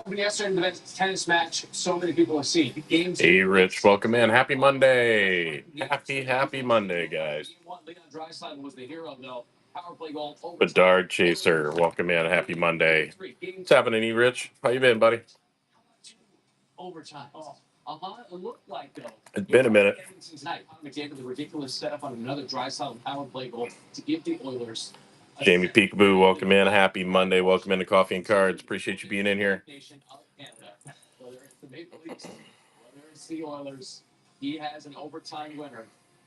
Yesterday in the tennis match, so many people have seen games. Hey, Rich, welcome in. Happy Monday. Happy Monday, guys. Bedard Chaser, welcome in. Happy Monday. What's happening, E. Rich? How you been, buddy? Overtime. It looked like though. It's been a minute. The ridiculous setup on another Draisaitl power play goal to give the Oilers. Jamie Peekaboo, welcome in. Happy Monday. Welcome into Coffee and Cards. Appreciate you being in here. Whether it's the Maple Leafs, whether it's the Oilers, he has an overtime winner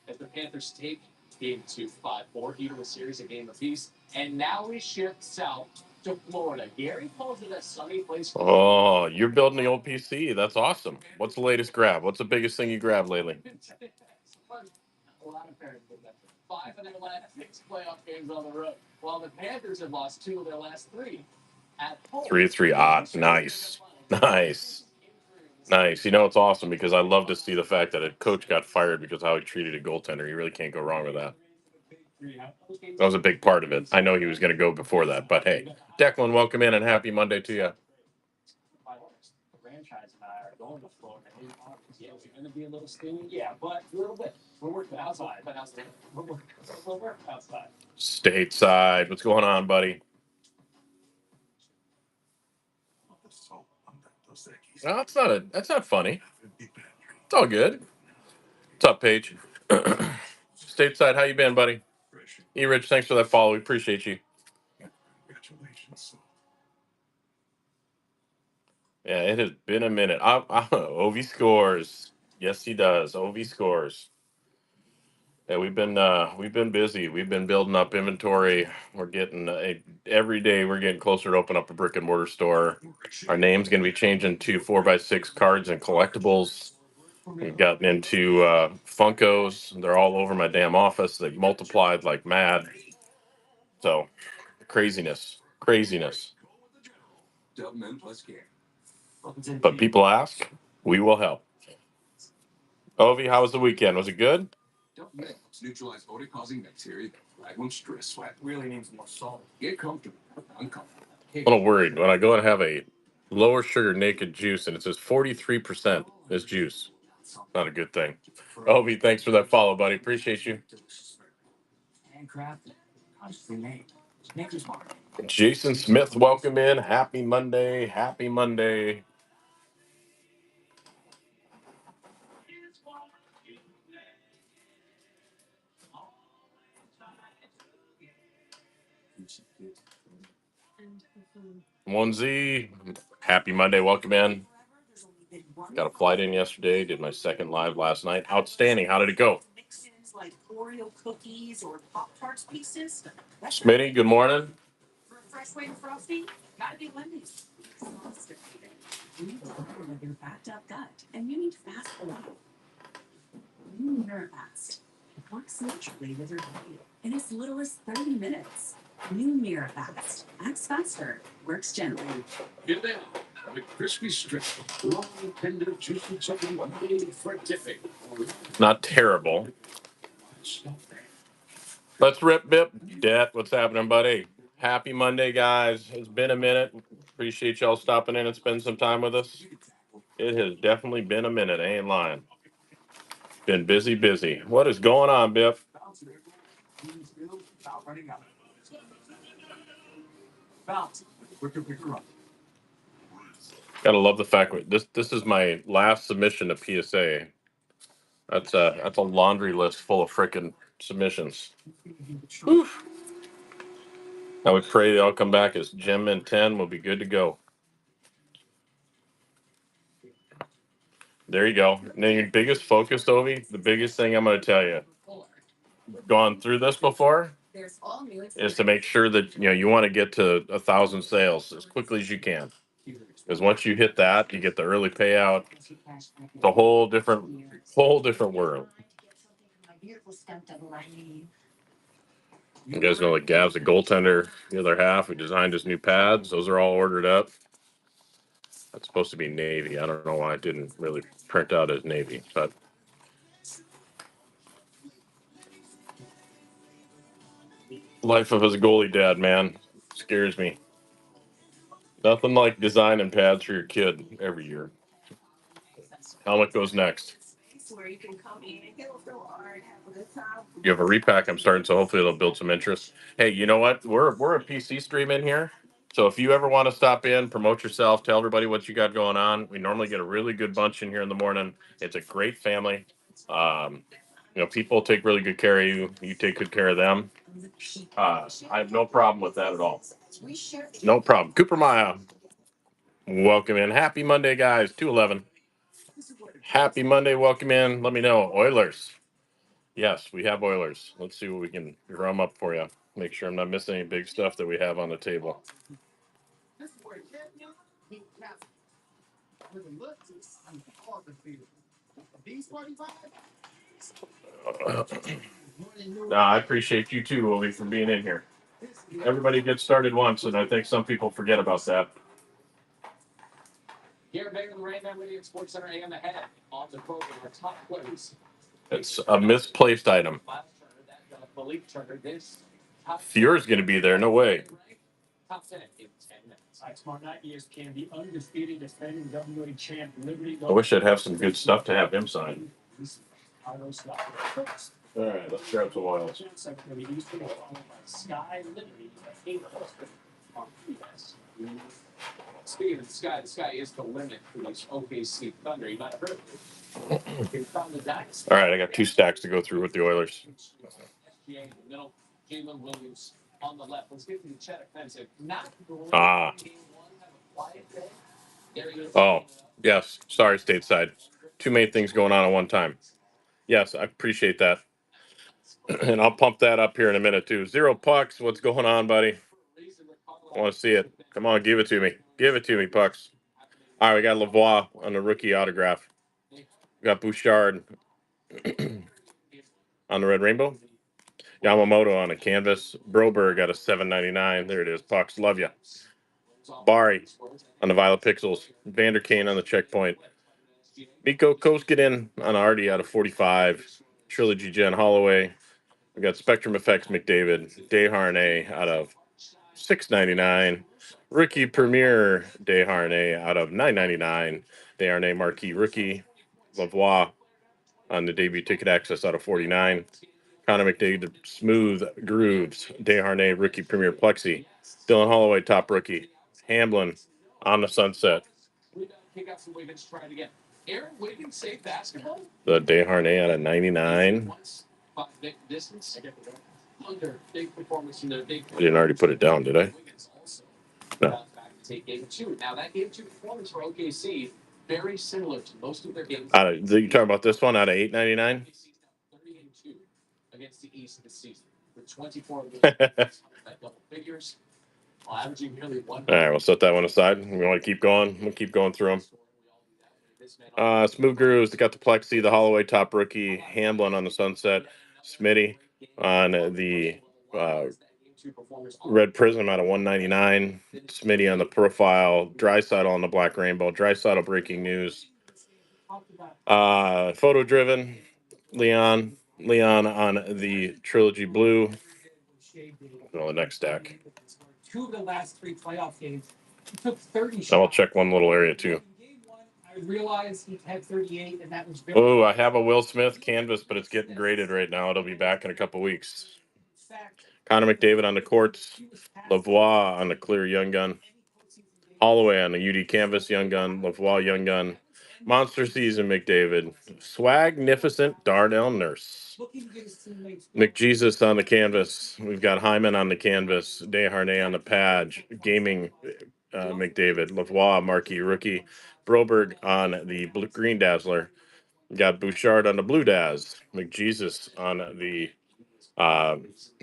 as the Panthers take game 2, 5-4, even a series, a game apiece. And now we shift south to Florida. Gary calls it a sunny place. Oh, you're building the old PC. That's awesome. What's the latest grab? What's the biggest thing you grabbed lately? A lot of parents did that. 5 of their last 6 playoff games on the road, while the Panthers have lost 2 of their last 3 at home. 3-3 odds. Nice. Nice. You know, it's awesome because I love to see the fact that a coach got fired because of how he treated a goaltender. You really can't go wrong with that. That was a big part of it. I know he was going to go before that, but hey, Declan, welcome in and happy Monday to you. Franchise and I are going to Florida. Yeah, we're going to be a little skinny. Yeah, but a little bit. We're working outside. We're working outside. Stateside. What's going on, buddy? No, that's not funny. It's all good. What's up, Paige? Stateside, how you been, buddy? E-Rich, thanks for that follow. We appreciate you. Yeah, it has been a minute. Ovi scores. Yes, he does. Ovi scores. Yeah, we've been busy. We've been building up inventory. We're getting every day we're getting closer to open up a brick and mortar store. Our name's going to be changing to 4x6 cards and collectibles. We've gotten into Funkos. They're all over my damn office. They've multiplied like mad. So craziness. But people ask, we will help. Ovi, how was the weekend? Was it good? Neutralize odor-causing bacteria. Raglan stress sweat. Really needs more salt. Get comfortable. Uncomfortable. A little worried when I go and have a lower sugar naked juice and it says 43% is juice. Not a good thing. Ovi, thanks for that follow, buddy. Appreciate you. Jason Smith, welcome in. Happy Monday. Happy Monday. One Z, happy Monday. Welcome in. Got a flight in yesterday. Did my second live last night. Outstanding. How did it go? Like Oreo cookies or Pop-Tarts pieces. Smitty, good morning. Fresh way and frosty, gotta be Wendy's. You need to work with your backed up gut, and you need fast food. New Mirafast. It works naturally with your body in as little as 30 minutes. New Mirafast. Acts faster. Works gently. Get there. With crispy strip. Long, tender, juicy chicken. One day for dipping. Not terrible. Let's rip Bip. Det, what's happening, buddy? Happy Monday, guys. It's been a minute. Appreciate y'all stopping in and spending some time with us. It has definitely been a minute. I ain't lying. Been busy. What is going on, Biff? Gotta love the fact that this is my last submission to PSA. That's a laundry list full of frickin' submissions. Whew. Now we pray they all come back as Gem and 10. We'll be good to go. There you go. Now your biggest focus, Ovi, the biggest thing I'm going to tell you, gone through this before, is to make sure that you want to get to 1,000 sales as quickly as you can. Because once you hit that, you get the early payout. It's a whole different world. You guys know that Gav's a goaltender. The other half, we designed his new pads. Those are all ordered up. That's supposed to be navy. I don't know why it didn't really print out as navy, but life of as a goalie dad, man, scares me. Nothing like designing pads for your kid every year. Helmet goes next. You have a repack I'm starting, so hopefully it'll build some interest. Hey, you know what? We're a PC stream in here. So if you ever want to stop in, promote yourself, tell everybody what you got going on. We normally get a really good bunch in here in the morning. It's a great family. Um, people take really good care of you. You take good care of them. I have no problem with that at all. No problem. Cooper Maya, welcome in. Happy Monday, guys. 211. Happy Monday. Welcome in. Let me know. Oilers. Yes, we have Oilers. Let's see what we can drum up for you. Make sure I'm not missing any big stuff that we have on the table. I appreciate you too, Willie, for being in here. Everybody gets started once, and I think some people forget about that. It's a misplaced item. Fure's going to be there. No way. I wish I'd have some good stuff to have him sign. All right, let's grab some oils. Speaking of the sky is the limit for these OKC Thunder. You might have heard of it. All right, I got 2 stacks to go through with the Oilers. Ah. Oh, yes. Sorry, stateside. Too many things going on at one time. Yes, I appreciate that. And I'll pump that up here in a minute, too. Zero Pucks, what's going on, buddy? I want to see it. Come on, give it to me. Give it to me, Pucks. All right, we got Lavoie on the rookie autograph. We got Bouchard on the Red Rainbow. Yamamoto on a canvas. Broberg got a $7.99. There it is. Pucks, love you. Bari on the Violet Pixels. Vander Kane on the checkpoint. Mikko Koskinen on Artie out of 45. Trilogy Jen Holloway. We got Spectrum Effects McDavid. Desharnais out of $6.99. Rookie Premier Desharnais out of $9.99. Desharnais Marquee Rookie. Lavoie on the debut ticket access out of 49. Connor McDavid Smooth Grooves. Desharnais Rookie Premier Plexi. Dylan Holloway Top Rookie. Hamblin on the Sunset. The Desharnais out of 99. I didn't already put it down, did I? No. You talking about this one out of 8.99? All right, we'll set that one aside. We want to keep going. We'll keep going through them. Smooth Grooves, got the Plexi, the Holloway Top Rookie, Hamblin on the Sunset, Smitty on the Red Prism out of 199, Smitty on the Profile, Drysdale on the Black Rainbow, Drysdale Breaking News, Photo Driven, Leon on the Trilogy Blue. The next stack. 2 of the last 3 playoff games, he took 30 shots. I'll check one little area too. I realized he had 38, and that was very. Oh, I have a Will Smith canvas, but it's getting graded right now. It'll be back in a couple weeks. Connor McDavid on the courts. Lavoie on the clear Young Gun. Holloway on the UD canvas Young Gun. Lavoie Young Gun. Monster Season McDavid. Swagnificent Darnell Nurse. McJesus on the canvas. We've got Hyman on the canvas. Desharnais on the pad. Gaming McDavid. Lavoie Marquee Rookie. Broberg on the Green Dazzler. Got Bouchard on the Blue Daz. McJesus on the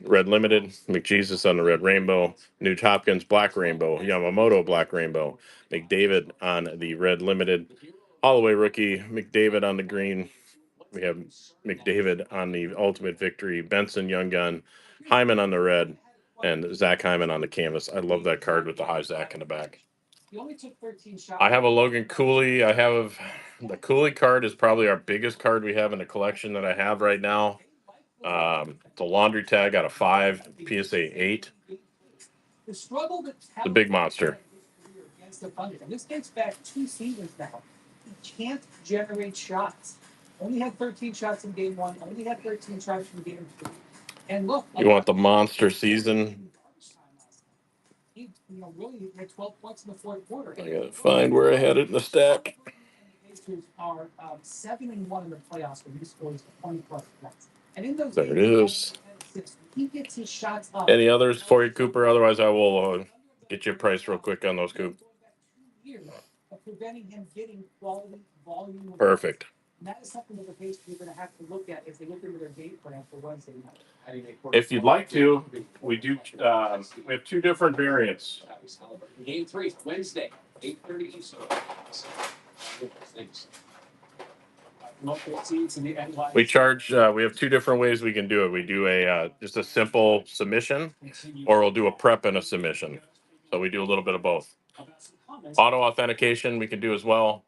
Red Limited. McJesus on the Red Rainbow. Nuge Hopkins Black Rainbow. Yamamoto Black Rainbow. McDavid on the Red Limited. Holloway Rookie. McDavid on the green. We have McDavid on the Ultimate Victory. Benson Young Gun. Hyman on the red. And Zach Hyman on the canvas. I love that card with the high Zach in the back. I have a Logan Cooley. I have the Cooley card is probably our biggest card we have in the collection that I have right now. The laundry tag out of 5, PSA 8. The big monster. You want the monster season? I gotta find where I had it in the stack. There it is. Any others for you, Cooper? Otherwise, I will get you a price real quick on those, Coop. Perfect. If you'd like to, we do. We have two different variants. We charge. We have two different ways we can do it. We do a just a simple submission, or we'll do a prep and a submission. So we do a little bit of both. Auto authentication we can do as well.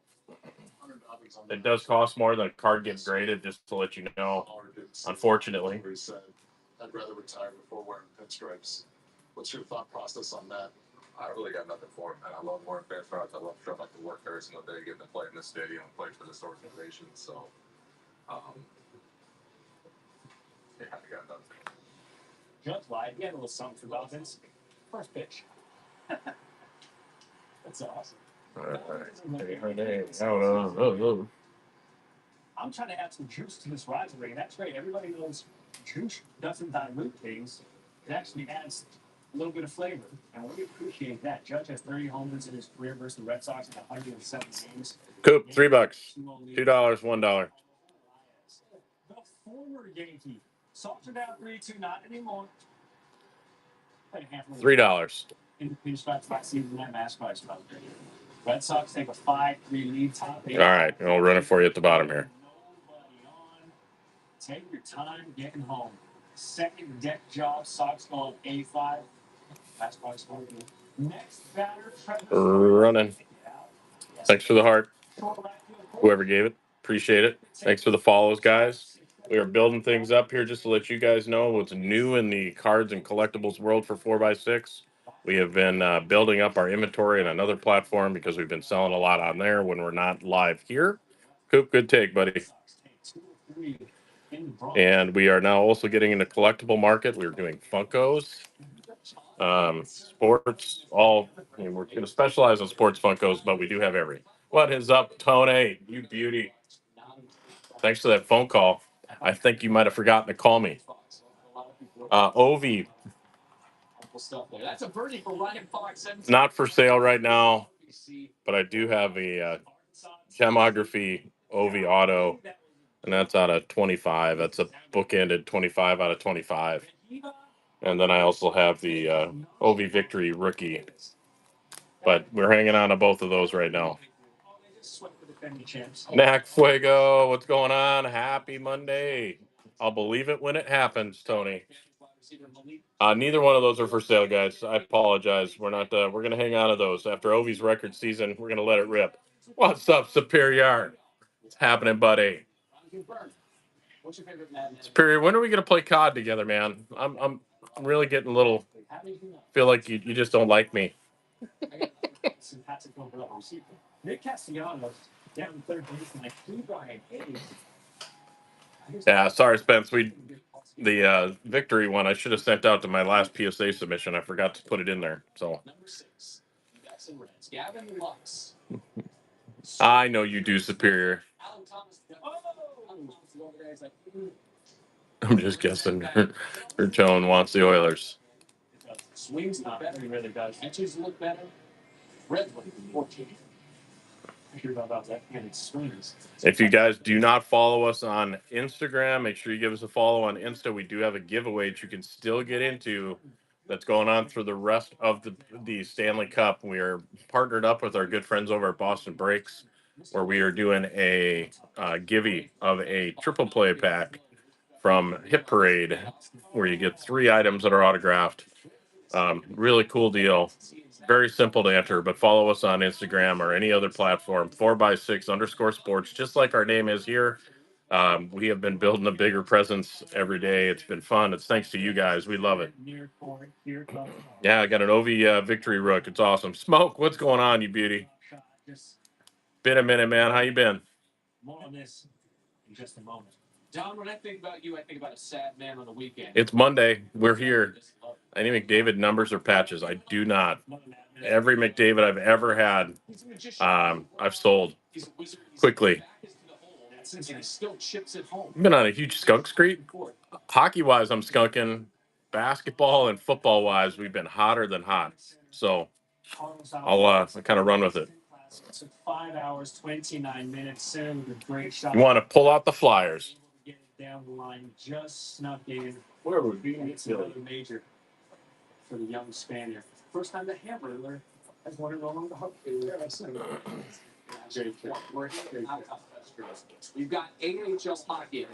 It does cost more than a card gets graded, just to let you know. Unfortunately. I'd rather retire before wearing pinstripes. What's your thought process on that? I really got nothing for it, man. I love wearing pinstripes. I love showing up to work every single day, getting to play in this stadium, play for this organization. So, yeah, I got nothing. Judge lied. He had a little something for Dolphins. First pitch. That's awesome. All right. Hey. Oh. I'm trying to add some juice to this rivalry, and that's great. Everybody knows juice doesn't dilute things. It actually adds a little bit of flavor, and we appreciate that. Judge has 30 homers in his career versus the Red Sox in 107 games. Coop, $3, $2, $1. The former Yankee. Salter down 3-2, not anymore. $3. In the pinstripes last season, that mask price about Red Sox take a 5-3 lead. Top eight. All right, I'll run it for you at the bottom here. Take your time getting home. Second deck job, Sox going A5. That's why it's next batter. Running. Thanks for the heart. Whoever gave it. Appreciate it. Thanks for the follows, guys. We are building things up here just to let you guys know what's new in the cards and collectibles world for 4x6. We have been building up our inventory on another platform because we've been selling a lot on there when we're not live here. Coop, good take, buddy. And we are now also getting into collectible market. We're doing Funkos, sports, all. I mean, we're going to specialize on sports Funkos, but we do have every. What is up, Tony? You beauty. Thanks for that phone call. I think you might have forgotten to call me. Ovi. Not for sale right now, but I do have a gemography Ovi auto, and that's out of 25. That's a bookended 25 out of 25. And then I also have the Ovi Victory rookie. But we're hanging on to both of those right now. Knack Fuego, what's going on? Happy Monday. I'll believe it when it happens, Tony. Neither one of those are for sale, guys. I apologize. We're not. We're gonna hang on to those. After Ovi's record season, we're gonna let it rip. What's up, Superior? What's happening, buddy? Superior, when are we gonna play COD together, man? I'm really getting a little. Feel like you just don't like me. Yeah, sorry, Spence. The victory one I should have sent out to my last PSA submission. I forgot to put it in there. So I know you do, Superior. I'm just guessing. Her tone wants the Oilers. Swings not better. He really does. Pitches look better. Red look 14. If you guys do not follow us on Instagram, make sure you give us a follow on Insta. We do have a giveaway that you can still get into that's going on for the rest of the Stanley Cup. We are partnered up with our good friends over at Boston Breaks, where we are doing a givey of a triple play pack from Hit Parade, where you get 3 items that are autographed. Really cool deal. Very simple to enter, but follow us on Instagram or any other platform, 4x6 _ sports, just like our name is here. We have been building a bigger presence every day. It's been fun. It's thanks to you guys. We love it. Yeah, I got an OV victory rook. It's awesome. Smoke, what's going on, you beauty? Been a minute, man. How you been? It's Monday. We're here. Any McDavid numbers or patches? I do not. Every McDavid I've ever had, I've sold quickly. I've been on a huge skunk streak. Hockey wise, I'm skunking. Basketball and football wise, we've been hotter than hot. So I'll kind of run with it. 5 hours, 29 minutes. Soon, great shot. You want to pull out the Flyers? Down the line, just snuck in. Where would be another major for the young Spaniard. First time the Hamburger has won it along the hook. We've got AHL hockey.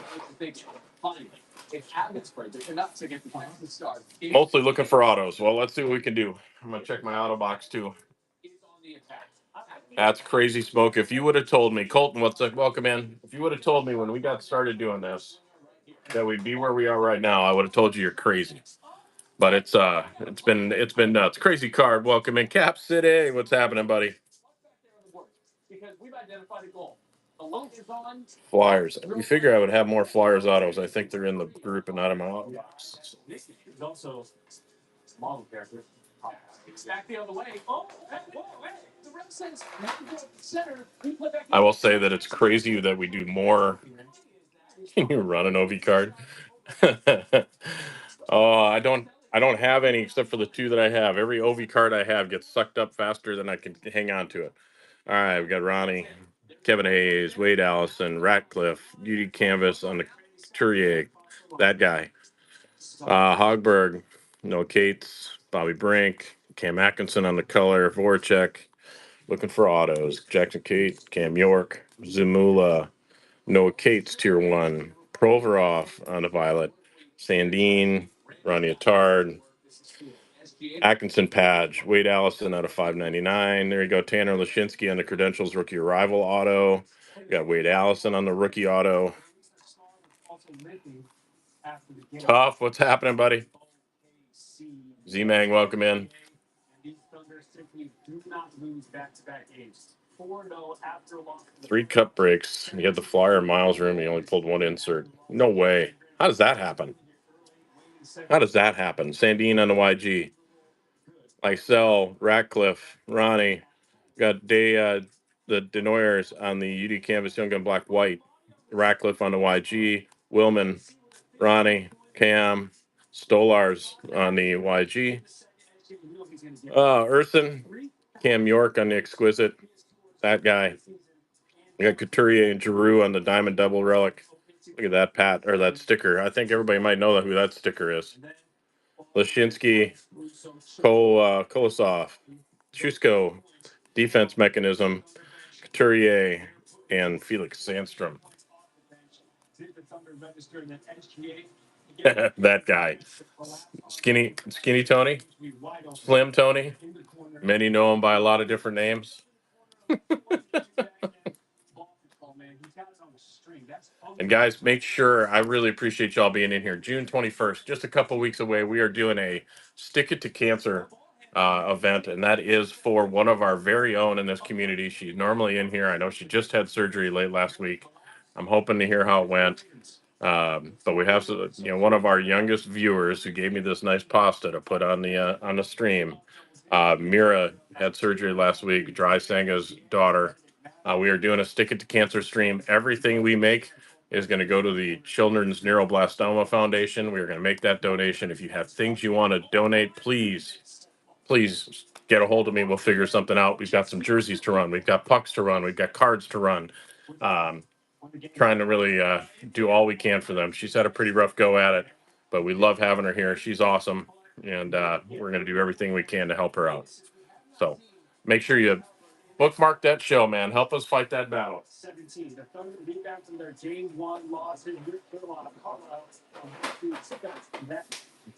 Finally, it's Abbotsford. They're not to get the start. Mostly looking for autos. Well, let's see what we can do. I'm gonna check my auto box too. That's crazy smoke. If you would have told me, Colton, what's up? Welcome in. If you would have told me when we got started doing this that we'd be where we are right now, I would have told you you're crazy. But it's been nuts. Crazy card. Welcome in, Cap City. What's happening, buddy? Flyers. You figure I would have more Flyers autos. I think they're in the group and not in my auto box. I will say that it's crazy that we do more. Can you run an OV card? Oh, I don't have any except for the two that I have. Every OV card I have gets sucked up faster than I can hang on to it. All right, we got Ronnie, Kevin Hayes, Wade Allison, Ratcliffe, Beauty Canvas on the Couturier, that guy. Hogberg, Noah Cates, Bobby Brink, Cam Atkinson on the color, Voracek, looking for autos. Jackson Kate, Cam York, Zamula, Noah Cates, Tier 1, Provorov on the violet, Sandine, Ronnie Attard, Atkinson Padge, Wade Allison out of 599. There you go. Tanner Lashinsky on the credentials rookie arrival auto. Got Wade Allison on the rookie auto. Tough. What's happening, buddy? Z-Mang, welcome in. 3 cup breaks. You had the Flyer Miles room. And you only pulled 1 insert. No way. How does that happen? Sandine on the YG. Lysell, Ratcliffe, Ronnie. Got the Denoyers on the UD Canvas Young Gun Black White. Ratcliffe on the YG. Willman, Ronnie, Cam, Stolars on the YG. Urson, Cam York on the Exquisite. That guy. We got Couturier and Giroux on the Diamond Double Relic. Look at that that sticker. I think everybody might know who that sticker is. Lashinsky, Kolosov, Chusko, Defense Mechanism, Couturier, and Felix Sandstrom. That guy. Skinny Tony, Slim Tony. Many know him by a lot of different names. And guys, make sure, I really appreciate y'all being in here. June 21st, just a couple weeks away, we are doing a Stick It to Cancer event, and that is for one of our very own in this community. She's normally in here. I know she just had surgery late last week. I'm hoping to hear how it went. But we have one of our youngest viewers who gave me this nice pasta to put on the stream. Mira had surgery last week. Dry Sanga's daughter. We are doing a Stick It to Cancer stream. Everything we make is going to go to the Children's Neuroblastoma Foundation. We are going to make that donation. If you have things you want to donate, please get a hold of me. We'll figure something out. We've got some jerseys to run. We've got pucks to run. We've got cards to run. Trying to really do all we can for them. She's had a pretty rough go at it, but we love having her here. She's awesome, and we're going to do everything we can to help her out. So make sure you bookmark that show, man. Help us fight that battle.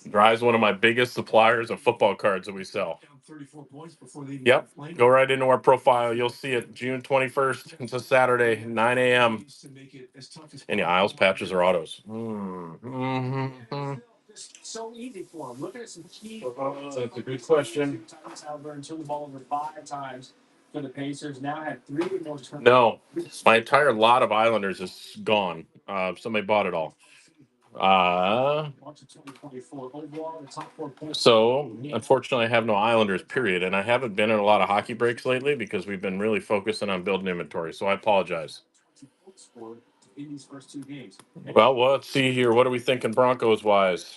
Dry's one of my biggest suppliers of football cards that we sell. Yep. Go right into our profile. You'll see it June 21st. It's a Saturday, 9 a.m. Any aisles, patches, or autos? That's a good question. No, my entire lot of Islanders is gone. Somebody bought it all. So unfortunately, I have no Islanders. Period, and I haven't been in a lot of hockey breaks lately because we've been really focusing on building inventory. So I apologize. Well, let's see here. What are we thinking Broncos wise?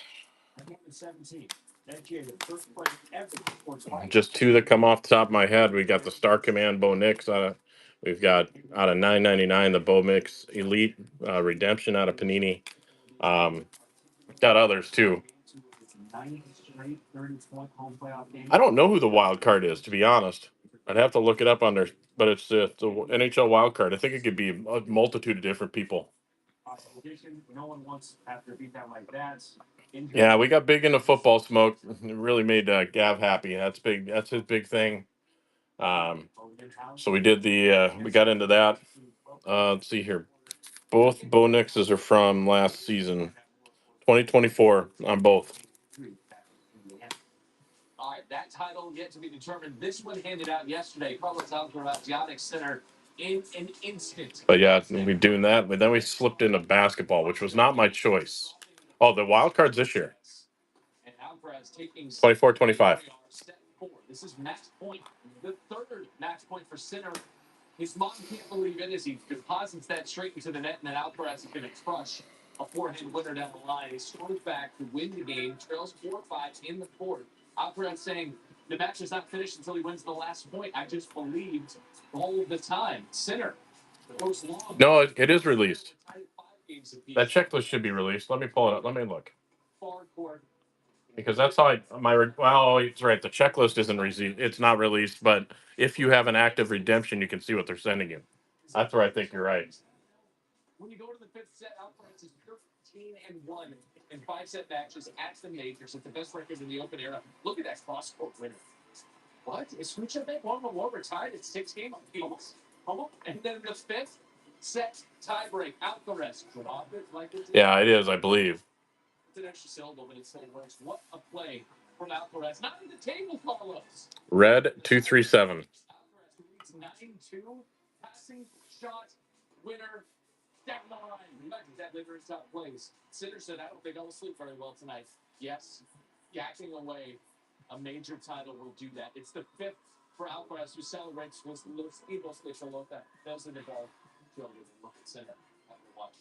Just two that come off the top of my head. We got the Star Command Bo Nix. We've got out of 9.99 the Bo Mix Elite Redemption out of Panini. Got others too. I don't know who the wild card is, to be honest. I'd have to look it up on there, but it's the NHL wild card. I think it could be a multitude of different people. Yeah, we got big into football smoke. It really made Gav happy. That's big. That's his big thing. So we did we got into that. Let's see here. Both Bo Nixes are from last season, 2024 on both. All right, that title yet to be determined. This one handed out yesterday. Probably talking about Giannis Center in an instant. But yeah, we're doing that. But then we slipped into basketball, which was not my choice. Oh, the wild cards this year. 24-25. This is match point, the third match point for Center. His mom can't believe it as he deposits that straight into the net, and then Alcaraz is going to crush a forehand winner down the line. He scores back to win the game, trails 4-5 in the fourth. Alcaraz saying the match is not finished until he wins the last point. I just believed all of the time. Center goes long. No, it is released. That checklist should be released. Let me pull it up. Let me look. Because that's how well, it's right. The checklist isn't released. It's not released, but if you have an active redemption, you can see what they're sending you. That's where I think you're right. When you go to the fifth set, Alcaraz is 13-1 in 5-set matches at the majors. It's the best record in the Open era. Look at that cross-court winner. What? Is Switch up one more tied? It's 6 games. And then the fifth set tiebreak, Alcaraz. Yeah, it is, I believe. It's an extra syllable, but it still works. What a play from Alcaraz. Not in the table, Carlos. Red 237. Alcaraz leads 9-2. Passing shot winner. Down the line. Imagine that later in top place. Sitter said, I don't think I'll sleep very well tonight. Yes, yakking away a major title will do that. It's the fifth for Alcaraz, who celebrates with Los Eagles de Charlotte. Those are the ball. Look at Center. Have to watch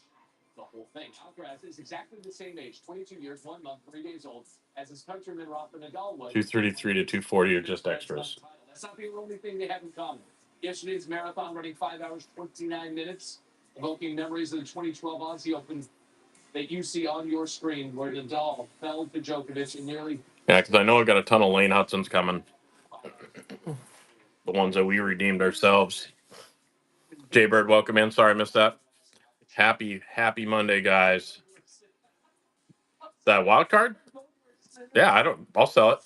the whole thing. Alcaraz is exactly the same age, 22 years, 1 month, 3 days old, as his countryman Rafa Nadal was. 233 to 240 are just extras. That's not the only thing they have in common. Yesterday's marathon running 5 hours, 29 minutes, evoking memories of the 2012 Aussie Open that you see on your screen, where Nadal fell to Djokovic in nearly. Yeah, because I know I got a ton of Lane Hudson's coming. The ones that we redeemed ourselves. Jay Bird, welcome in. Sorry I missed that. Happy Monday, guys. That wild card? Yeah, I'll sell it.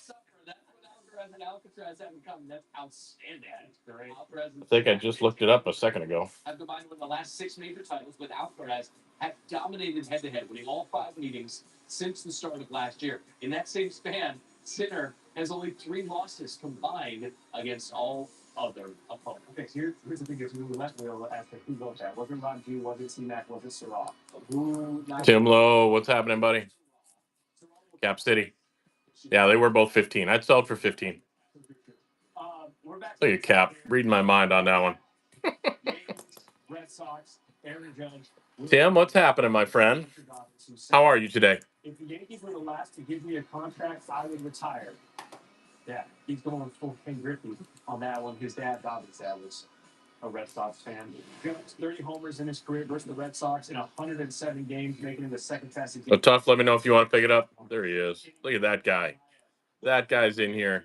I think I just looked it up a second ago. I've combined with the last 6 major titles, with Alcaraz have dominated head-to-head, winning all 5 meetings since the start of last year. In that same span, Sinner has only 3 losses combined against all other opponents. Okay, here's the thing: is we left Will after who wrote that? Was it Ron G? Was it C-Mac? Was it Sirah? Tim Lowe, what's happening, buddy? Cap City. Yeah, they were both 15. I'd sell it for 15. Look at Cap, reading my mind on that one. Tim, what's happening, my friend? How are you today? If the Yankees were the last to give me a contract, I would retire. Yeah, he's going full Ken Griffey on that one. His dad, Bobby's dad, was a Red Sox fan. Jones, 30 homers in his career versus the Red Sox in 107 games, making him the second fastest. So Tough, let me know if you want to pick it up. There he is. Look at that guy. That guy's in here.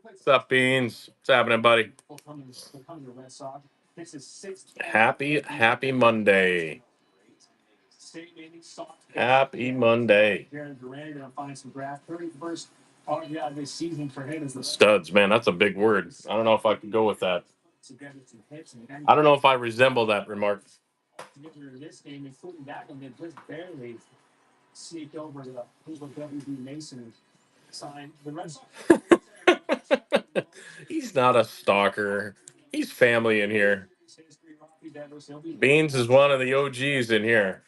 What's up, Beans? What's happening, buddy? Happy Monday. Happy Monday. Studs, man, that's a big word. I don't know if I can go with that. I don't know if I resemble that remark. He's not a stalker. He's family in here. Beans is one of the OGs in here.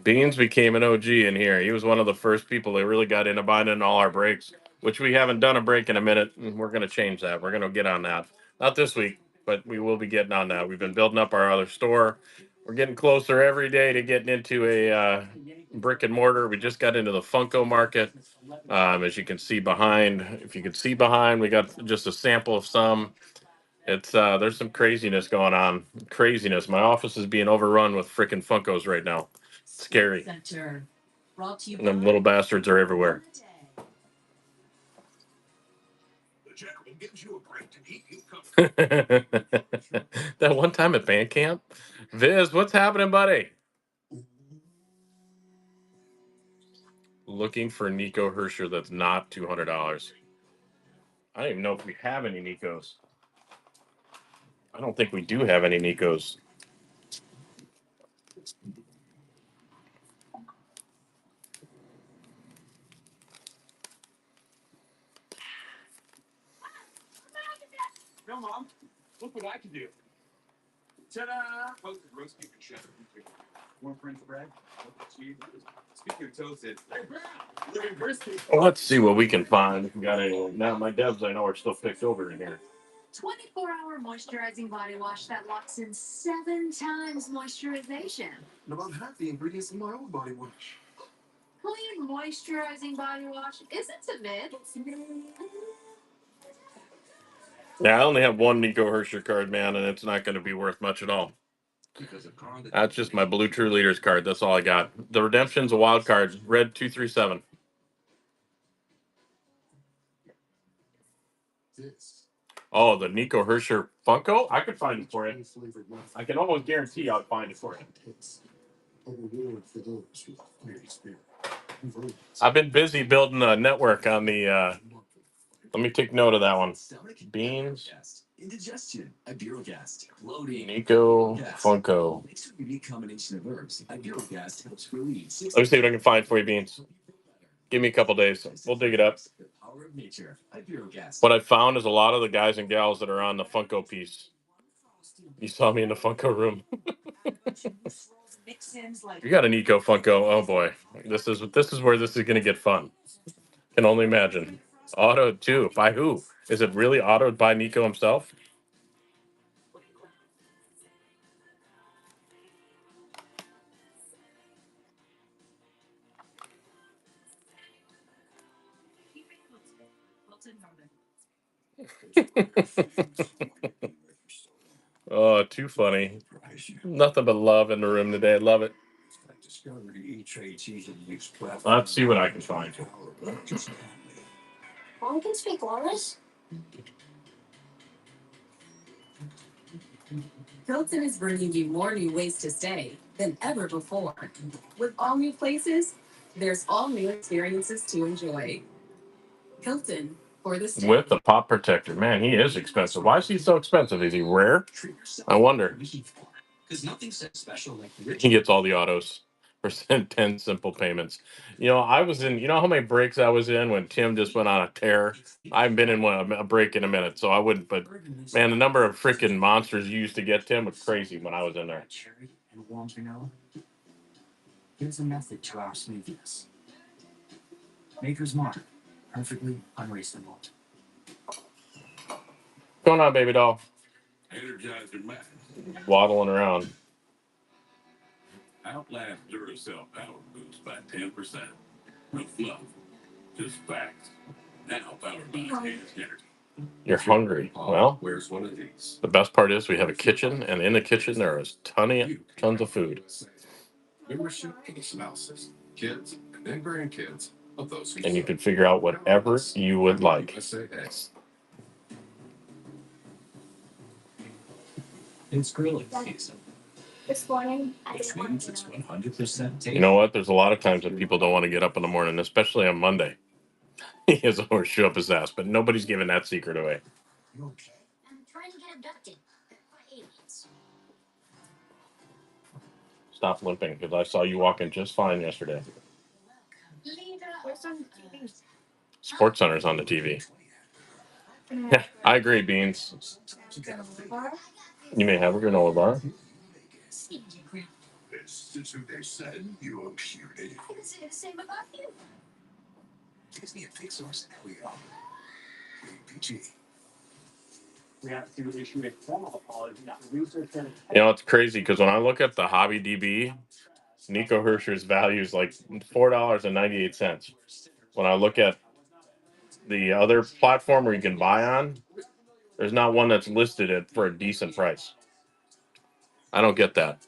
Beans became an OG in here. He was one of the first people that really got into buying in all our breaks, which we haven't done a break in a minute. And we're going to change that. We're going to get on that. Not this week, but we will be getting on that. We've been building up our other store. We're getting closer every day to getting into a brick and mortar. We just got into the Funko market. As you can see behind, if you can see behind, we got just a sample of some. It's there's some craziness going on. Craziness. My office is being overrun with freaking Funkos right now. Scary. And them little bastards are everywhere. That one time at band camp, Viz, what's happening, buddy? Looking for Nico Hersher that's not $200. I don't even know if we have any Nikos. I don't think we do have any Nikos. Well, let's see what we can find. If we got any. Now, my devs I know are still picked over in here. 24-hour moisturizing body wash that locks in 7 times moisturization. And about half the ingredients in my own body wash. Clean moisturizing body wash isn't a myth. Yeah, I only have one Nico Hersher card, man, and it's not going to be worth much at all. That's just my Blue True Leaders card. That's all I got. The Redemption's a wild card. Red 237. Oh, the Nico Hersher Funko? I could find it for you. I can almost guarantee I'll find it for you. I've been busy building a network on the. Let me take note of that one. Beans. Nico Funko. Let me see what I can find for you, Beans. Give me a couple days. We'll dig it up. What I found is a lot of the guys and gals that are on the Funko piece. You saw me in the Funko room. You got an Eco Funko. Oh boy, this is where this is going to get fun. Can only imagine. Auto too. By who? Is it really autoed by Nico himself? Oh, too funny. Nothing but love in the room today. I love it. Let's see what I can find. Mom can speak English. Hilton is bringing you more new ways to stay than ever before. With all new places, there's all new experiences to enjoy. Hilton for the stay. With the pop protector. Man, he is expensive. Why is he so expensive? Is he rare? I wonder. He gets all the autos for 10 simple payments. I was in, you know how many breaks I was in when Tim just went on a tear? I haven't been in a break in a minute, so I wouldn't, but man, the number of freaking monsters you used to get, Tim, was crazy when I was in there. Here's a method to our smoothness. Maker's Mark. Perfectly unreasonable. What's going on, baby doll? Waddling around. Outlast Duracell power boost by 10%. No fluff, just facts. Now powered by enhanced energy. You're hungry. Well, Where's one of these? the best part is we have a kitchen, and in the kitchen there is tons of food. Membership for the spouses, kids, and then grandkids of those who And you can figure out whatever you would like. It's grilling season. which means it's 100% You know what? There's a lot of times that people don't want to get up in the morning, especially on Monday. He has a horseshoe up his ass, but nobody's giving that secret away. Stop limping because I saw you walking just fine yesterday. Sports Center's on the TV. Yeah, I agree, Beans. You may have a granola bar. This is who they said you appeared in. Disney and Pixar's Elio. PG. You know, it's crazy because when I look at the Hobby DB, Nico Hersher's value is like $4.98. When I look at the other platform where you can buy on, there's not one that's listed at for a decent price. I don't get that.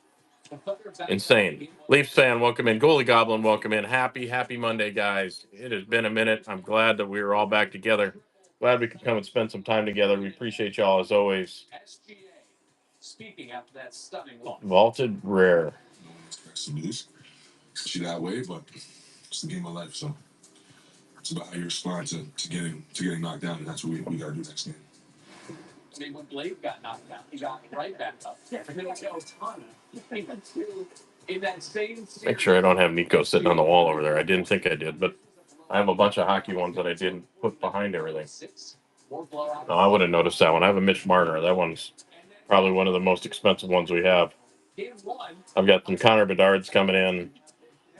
Insane. Leafs fan, welcome in. Goalie Goblin, welcome in. Happy Monday, guys. It has been a minute. I'm glad that we were all back together. Glad we could come and spend some time together. We appreciate y'all as always. Vaulted Rare. See that way, but it's the game of life. So it's about how you respond to getting knocked down, and that's what we got to do next game. Make sure I don't have Nico sitting on the wall over there. I didn't think I did, but I have a bunch of hockey ones that I didn't put behind everything. No, I would have noticed that one. I have a Mitch Marner. That one's probably one of the most expensive ones we have. I've got some Connor Bedard's coming in.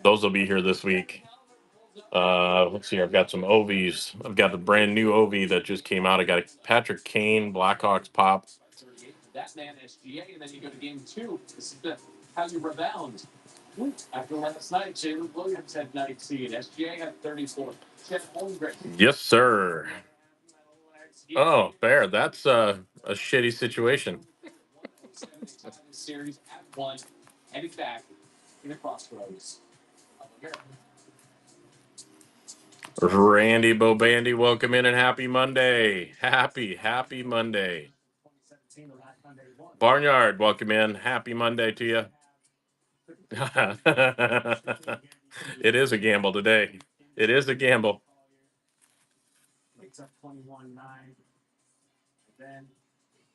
Those will be here this week. Let's see. I've got some Ovies. I've got a brand new Ovi that just came out. I got a Patrick Kane Blackhawks pop. Yes, sir. Oh, Bear, that's a shitty situation. Randy Bobandy, welcome in and happy Monday. Happy Monday. Barnyard, welcome in. Happy Monday to you. It is a gamble today. It is a gamble.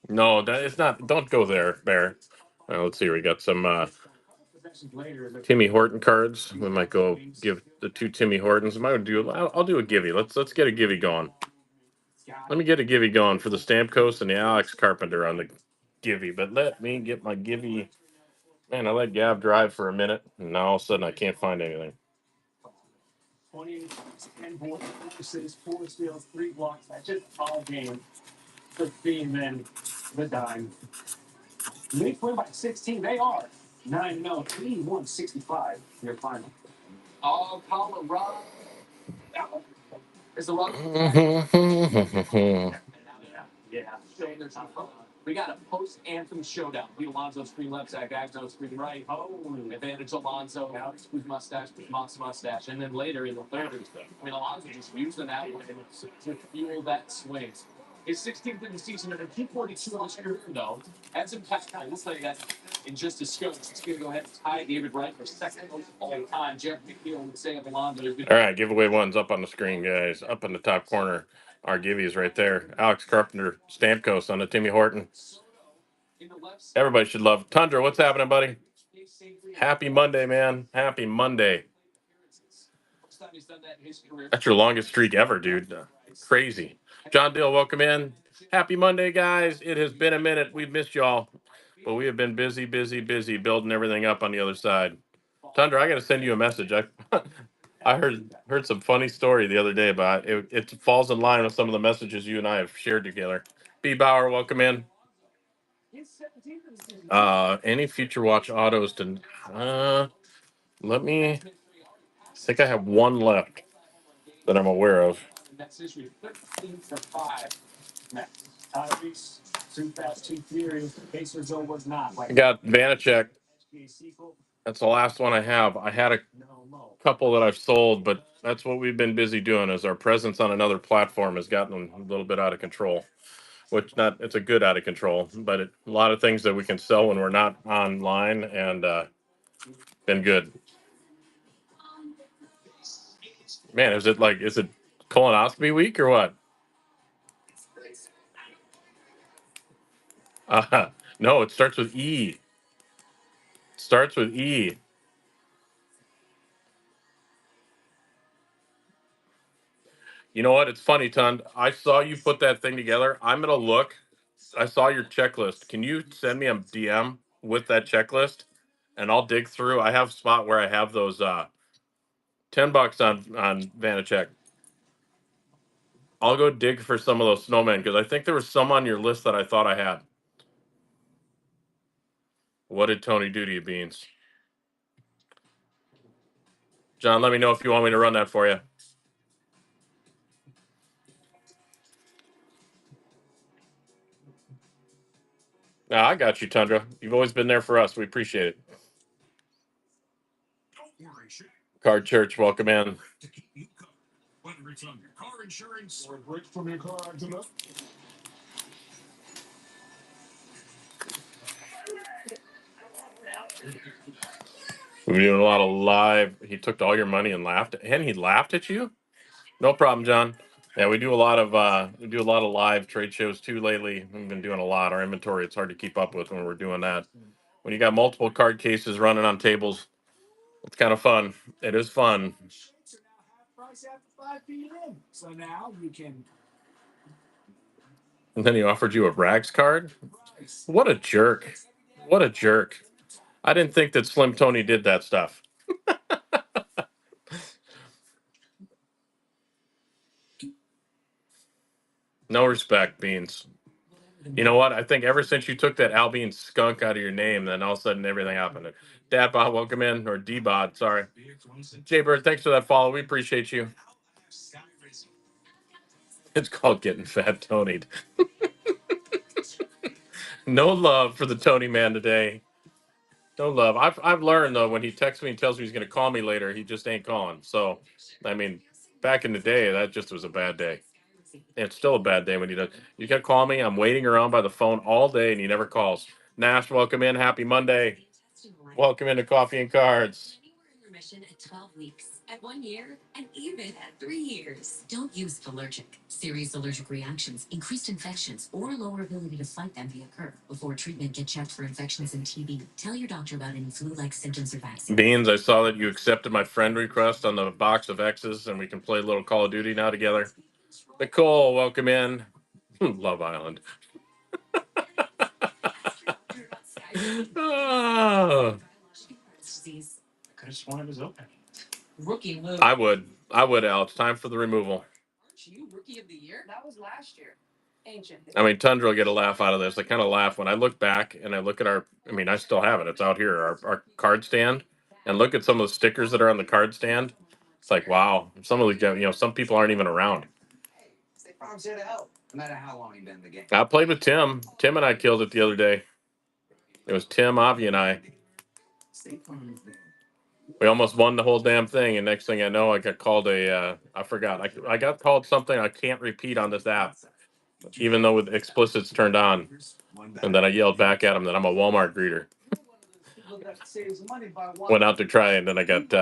No, that it's not. Don't go there, Bear. Let's see. We got some Timmy Horton cards. We might go give the two Timmy Hortons. I'll do a givey. Let's get a givey going. Let me get a givey going for the Stamkos and the Alex Carpenter on the givey. But let me get my givey. Man, I let Gav drive for a minute, and now all of a sudden I can't find anything. All right, giveaway one's up on the screen, guys. Up in the top corner. Our givey is right there. Alex Carpenter, Stamkos on the Timmy Horton. Everybody should love Tundra. What's happening, buddy? Happy Monday, man. Happy Monday. That's your longest streak ever, dude. Crazy. John Dill, welcome in. Happy Monday, guys. It has been a minute. We've missed y'all, but we have been busy building everything up on the other side. Tundra, I got to send you a message. I heard some funny story the other day about it. It falls in line with some of the messages you and I have shared together. B. Bauer, welcome in. Any future watch autos to let me I think I have one left that I'm aware of. I got Vanacek. That's the last one I have. I had a couple that I've sold, but that's what we've been busy doing. Is our presence on another platform has gotten a little bit out of control. which not it's a good out of control, but a lot of things that we can sell when we're not online, and been good. Man, is it colonoscopy week or what? Uh, no, it starts with E. It starts with E. You know what? It's funny, Ton. I saw you put that thing together. I'm gonna look. I saw your checklist. Can you send me a DM with that checklist, and I'll dig through. I have a spot where I have those $10 on Vanacek. I'll go dig for some of those snowmen because I think there was some on your list that I thought I had. What did Tony do to you, Beans? John, let me know if you want me to run that for you. No, I got you, Tundra. You've always been there for us. We appreciate it. Card Church, welcome in. We're doing a lot of live. He took all your money and laughed, and he laughed at you. No problem, John. Yeah, we do a lot of live trade shows too lately. We've been doing a lot. Our inventory, it's hard to keep up with when we're doing that. When you got multiple card cases running on tables, it's kind of fun. It is fun. And then he offered you a Rags card. What a jerk! What a jerk! I didn't think that Slim Tony did that stuff. No respect, Beans. You know what? I think ever since you took that Albion skunk out of your name, then all of a sudden everything happened. Dadbot, welcome in, or D-Bod, sorry. Jaybird, thanks for that follow. We appreciate you. It's called getting fat Tony'd. No love for the Tony man today. No love. I've learned though, when he texts me and tells me he's gonna call me later, he just ain't calling. So I mean, back in the day, that just was a bad day. It's still a bad day when he does. You can call me. I'm waiting around by the phone all day and he never calls. Nash, welcome in. Happy Monday. Welcome into Coffee and Cards. Remission at 12 weeks, at 1 year, and even at 3 years. Don't use allergic. Serious allergic reactions, increased infections, or lower ability to fight them may occur. Before treatment, get checked for infections and TB. Tell your doctor about any flu-like symptoms or vaccines. Beans, I saw that you accepted my friend request on the box of X's, and we can play a little Call of Duty now together. Nicole, welcome in. Love Island. Oh. Could have sworn it was open. I would, Al. It's time for the removal. Rookie of the year? That was last year. Ancient. I mean, Tundra will get a laugh out of this. I kind of laugh when I look back and I look at I mean, I still have it. It's out here, our card stand, and look at some of the stickers that are on the card stand. It's like, wow. Some of the, some people aren't even around. Here to help, no matter how long you've been in the game. I played with Tim. Tim and I killed it the other day. It was Tim, Avi, and I. We almost won the whole damn thing, and next thing I know, I got called I forgot. I got called something I can't repeat on this app, even though with explicits turned on. And then I yelled back at him that I'm a Walmart greeter. Went out to try, and then I got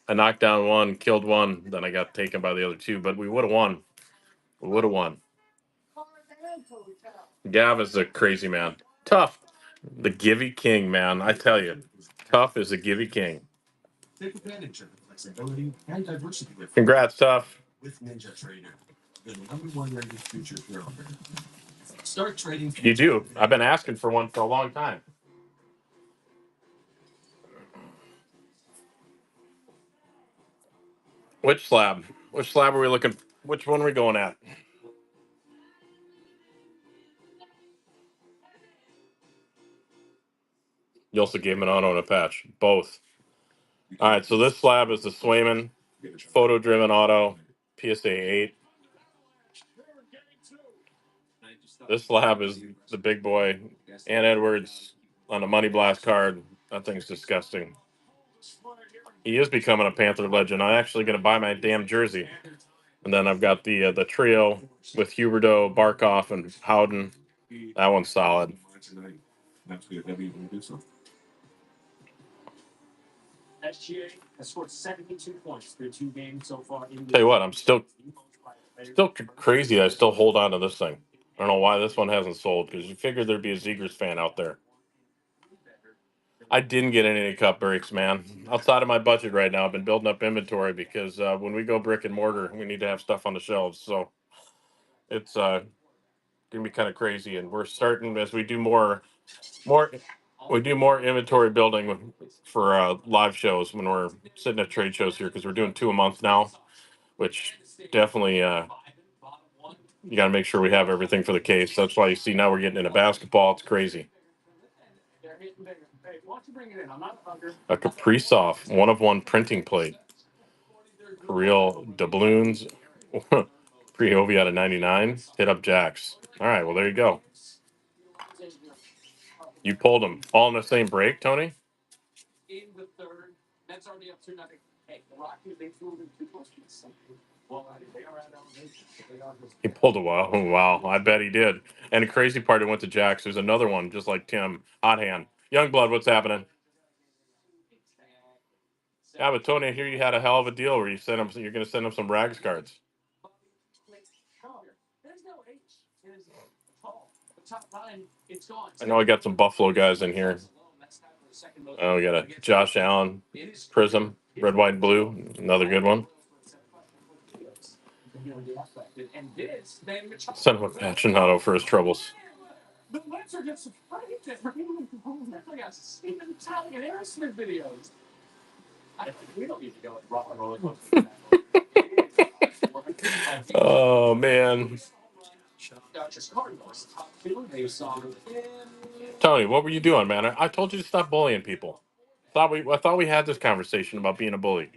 I knocked down one, killed one, then I got taken by the other two. But we would have won. We would have won. Gav is a crazy man. Tough. The Givey King, man. I tell you. Tough is a Givey King. Take advantage of the flexibility and diversity with Congrats, Tough. Ninja Trader, the #1 rated futures broker. Start trading. You do. I've been asking for one for a long time. Which slab? Which slab are we looking? Which one are we going at? You also gave him an auto and a patch. Both. All right, so this slab is the Swayman photo-driven auto PSA 8. This slab is the big boy, Ann Edwards on a Money Blast card. That thing's disgusting. He is becoming a Panther legend. I'm actually going to buy my damn jersey. And then I've got the trio with Huberto, Barkov, and Howden. That one's solid. SGA has scored 72 points through 2 games so far. Tell you what, I'm still crazy. I still hold on to this thing. I don't know why this one hasn't sold because you figured there'd be a Zegers fan out there. I didn't get any cup breaks, man. Outside of my budget right now, I've been building up inventory because when we go brick and mortar, we need to have stuff on the shelves. So it's gonna be kind of crazy, and we're starting as we do more. We do more inventory building for live shows when we're sitting at trade shows here because we're doing 2 a month now, which definitely you got to make sure we have everything for the case. That's why you see now we're getting into basketball. It's crazy. A Kaprizov, 1 of 1 printing plate. Real doubloons. Pre-Ovi out of 99. Hit up Jacks. All right, well, there you go. You pulled them all in the same break, Tony? He pulled a wow. Oh, wow. I bet he did. And the crazy part, it went to Jacks. There's another one just like Tim. Hot hand. Youngblood, what's happening? Yeah, but Tony, I hear you had a hell of a deal where you're going to send him some Rags cards. I know I got some Buffalo guys in here. Oh, we got a Josh Allen Prism, red, white, and blue. Another good one. Send him a Pacinato for his troubles. Oh, man. Tony, what were you doing, man? I told you to stop bullying people. I thought we had this conversation about being a bully.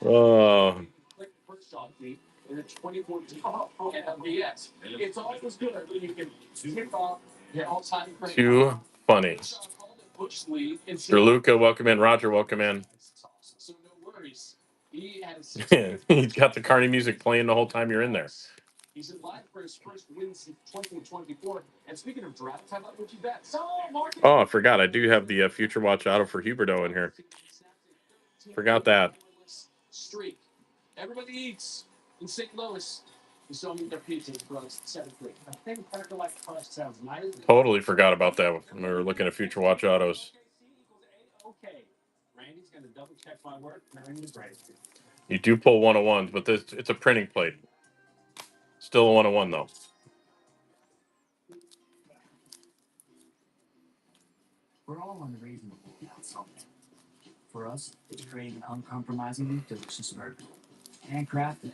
Oh, too funny. Luca, welcome in. Roger, welcome in. He's got the Carney music playing the whole time you're in there. Oh, I forgot. I do have the Future Watch Auto for Huberto in here. Forgot that. Totally forgot about that when we were looking at Future Watch Autos. You do pull 101s, but it's a printing plate. Still a 101 though. We're all unreasonable about something. For us, it's creating an uncompromisingly delicious burger. Handcrafted.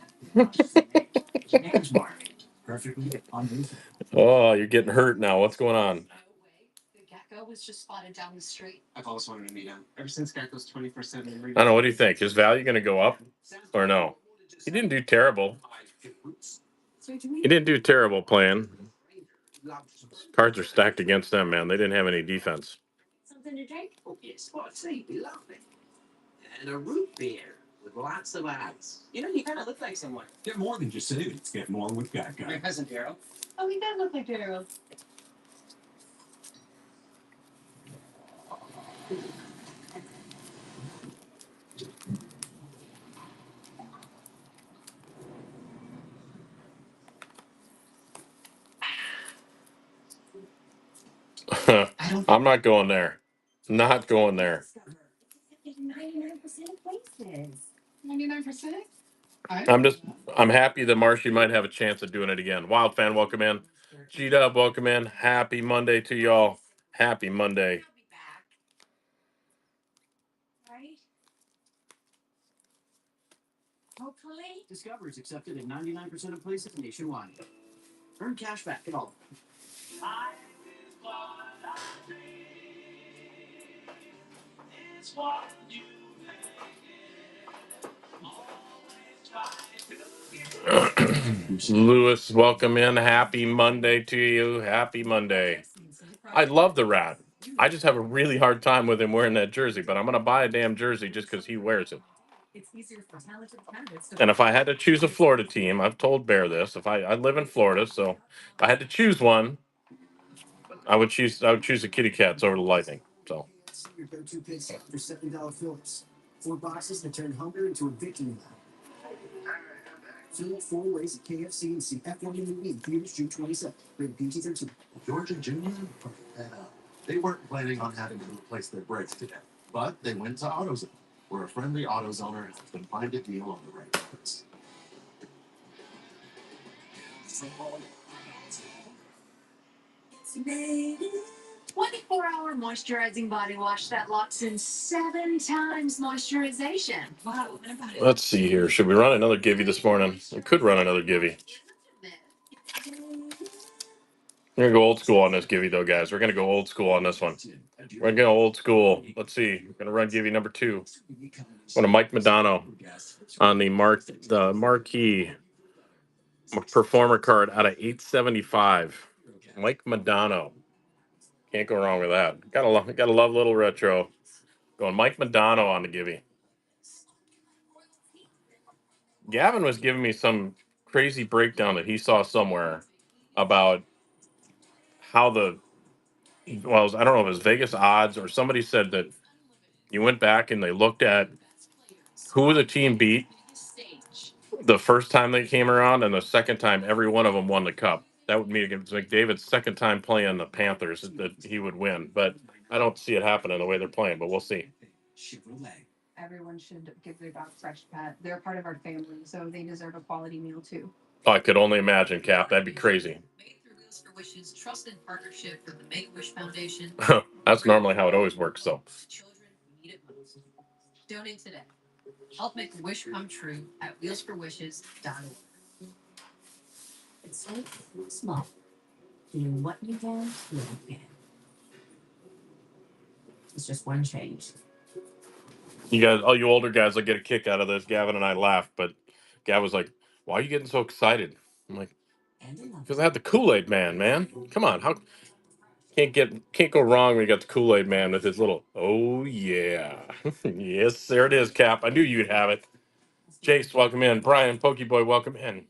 Maker's Mark. Perfectly unreasonable. Oh, you're getting hurt now. What's going on? I've always wanted to meet him. Ever since Geico's 24/7. I don't know. What do you think? Is value going to go up or no? He didn't do terrible. He didn't do terrible playing. Cards are stacked against them, man. They didn't have any defense. Something to drink? Oh, yes, what say be lovely. And a root beer with lots of ice. You know, you kind of look like someone. Get more than just savings. Get more with Geico. My cousin Daryl. Oh, he does look like Daryl. I'm not going there. Not going there. 99% places. 99%? I'm happy that Marshy might have a chance of doing it again. Wild fan, welcome in. G-Dub, welcome in. Happy Monday to y'all. Happy Monday. Right? Hopefully. Discover is accepted at 99% of places nationwide. Earn cash back at all. Lewis, welcome in. Happy Monday to you. Happy Monday. I love the rat. I just have a really hard time with him wearing that jersey, but I'm going to buy a damn jersey just because he wears it. And if I had to choose a Florida team, I've told Bear this. If I live in Florida, so if I had to choose one, I would choose the Kitty Cats over the Lightning. So Your go-to picks for $7 fills. 4 boxes that turn hunger into a victory lap. Fill 4 ways at KFC and see F1 in the League theaters June 27th. Rated PG-13. Georgia Junior? They weren't planning on having to replace their brakes today, but they went to AutoZone, where a friendly AutoZoner helped them find a deal on the right parts. Made it. 24-hour moisturizing body wash that locks in 7 times moisturization. Wow. let's see here. Should we run another Givey this morning? We could run another Givey. We're gonna go old school on this Givey though, guys. We're gonna go old school on this one. We're gonna go old school. Let's see. We're gonna run Givey number 2. Going to Mike Madonna on the marquee performer card out of 875. Mike Madonna. Can't go wrong with that. Gotta love little retro. Going Mike Madonna on the Givey. Gavin was giving me some crazy breakdown that he saw somewhere about how I don't know if it was Vegas odds or somebody said that you went back and they looked at who the team beat the first time they came around and the second time every one of them won the cup. That would mean it's McDavid's second time playing the Panthers that he would win. But I don't see it happening the way they're playing, but we'll see. Everyone should give their dog fresh pet. They're part of our family, so they deserve a quality meal too. Oh, I could only imagine, Cap. That'd be crazy. Trusted partnership with the Make-A-Wish Foundation. That's normally how it always works, though. Children who need it most. Donate today. Help make a wish come true at wheelsforwishes.org. It's like small. Doing what you can, when you can. It's just one change. You guys, all you older guys, will get a kick out of this. Gavin and I laughed, but Gav was like, "Why are you getting so excited?" I'm like, "Because I had the Kool-Aid Man, man. Come on, how can't go wrong when you got the Kool-Aid Man with his little oh yeah, yes, there it is, Cap. I knew you'd have it. Jace, welcome in. Brian, Pokeboy, welcome in.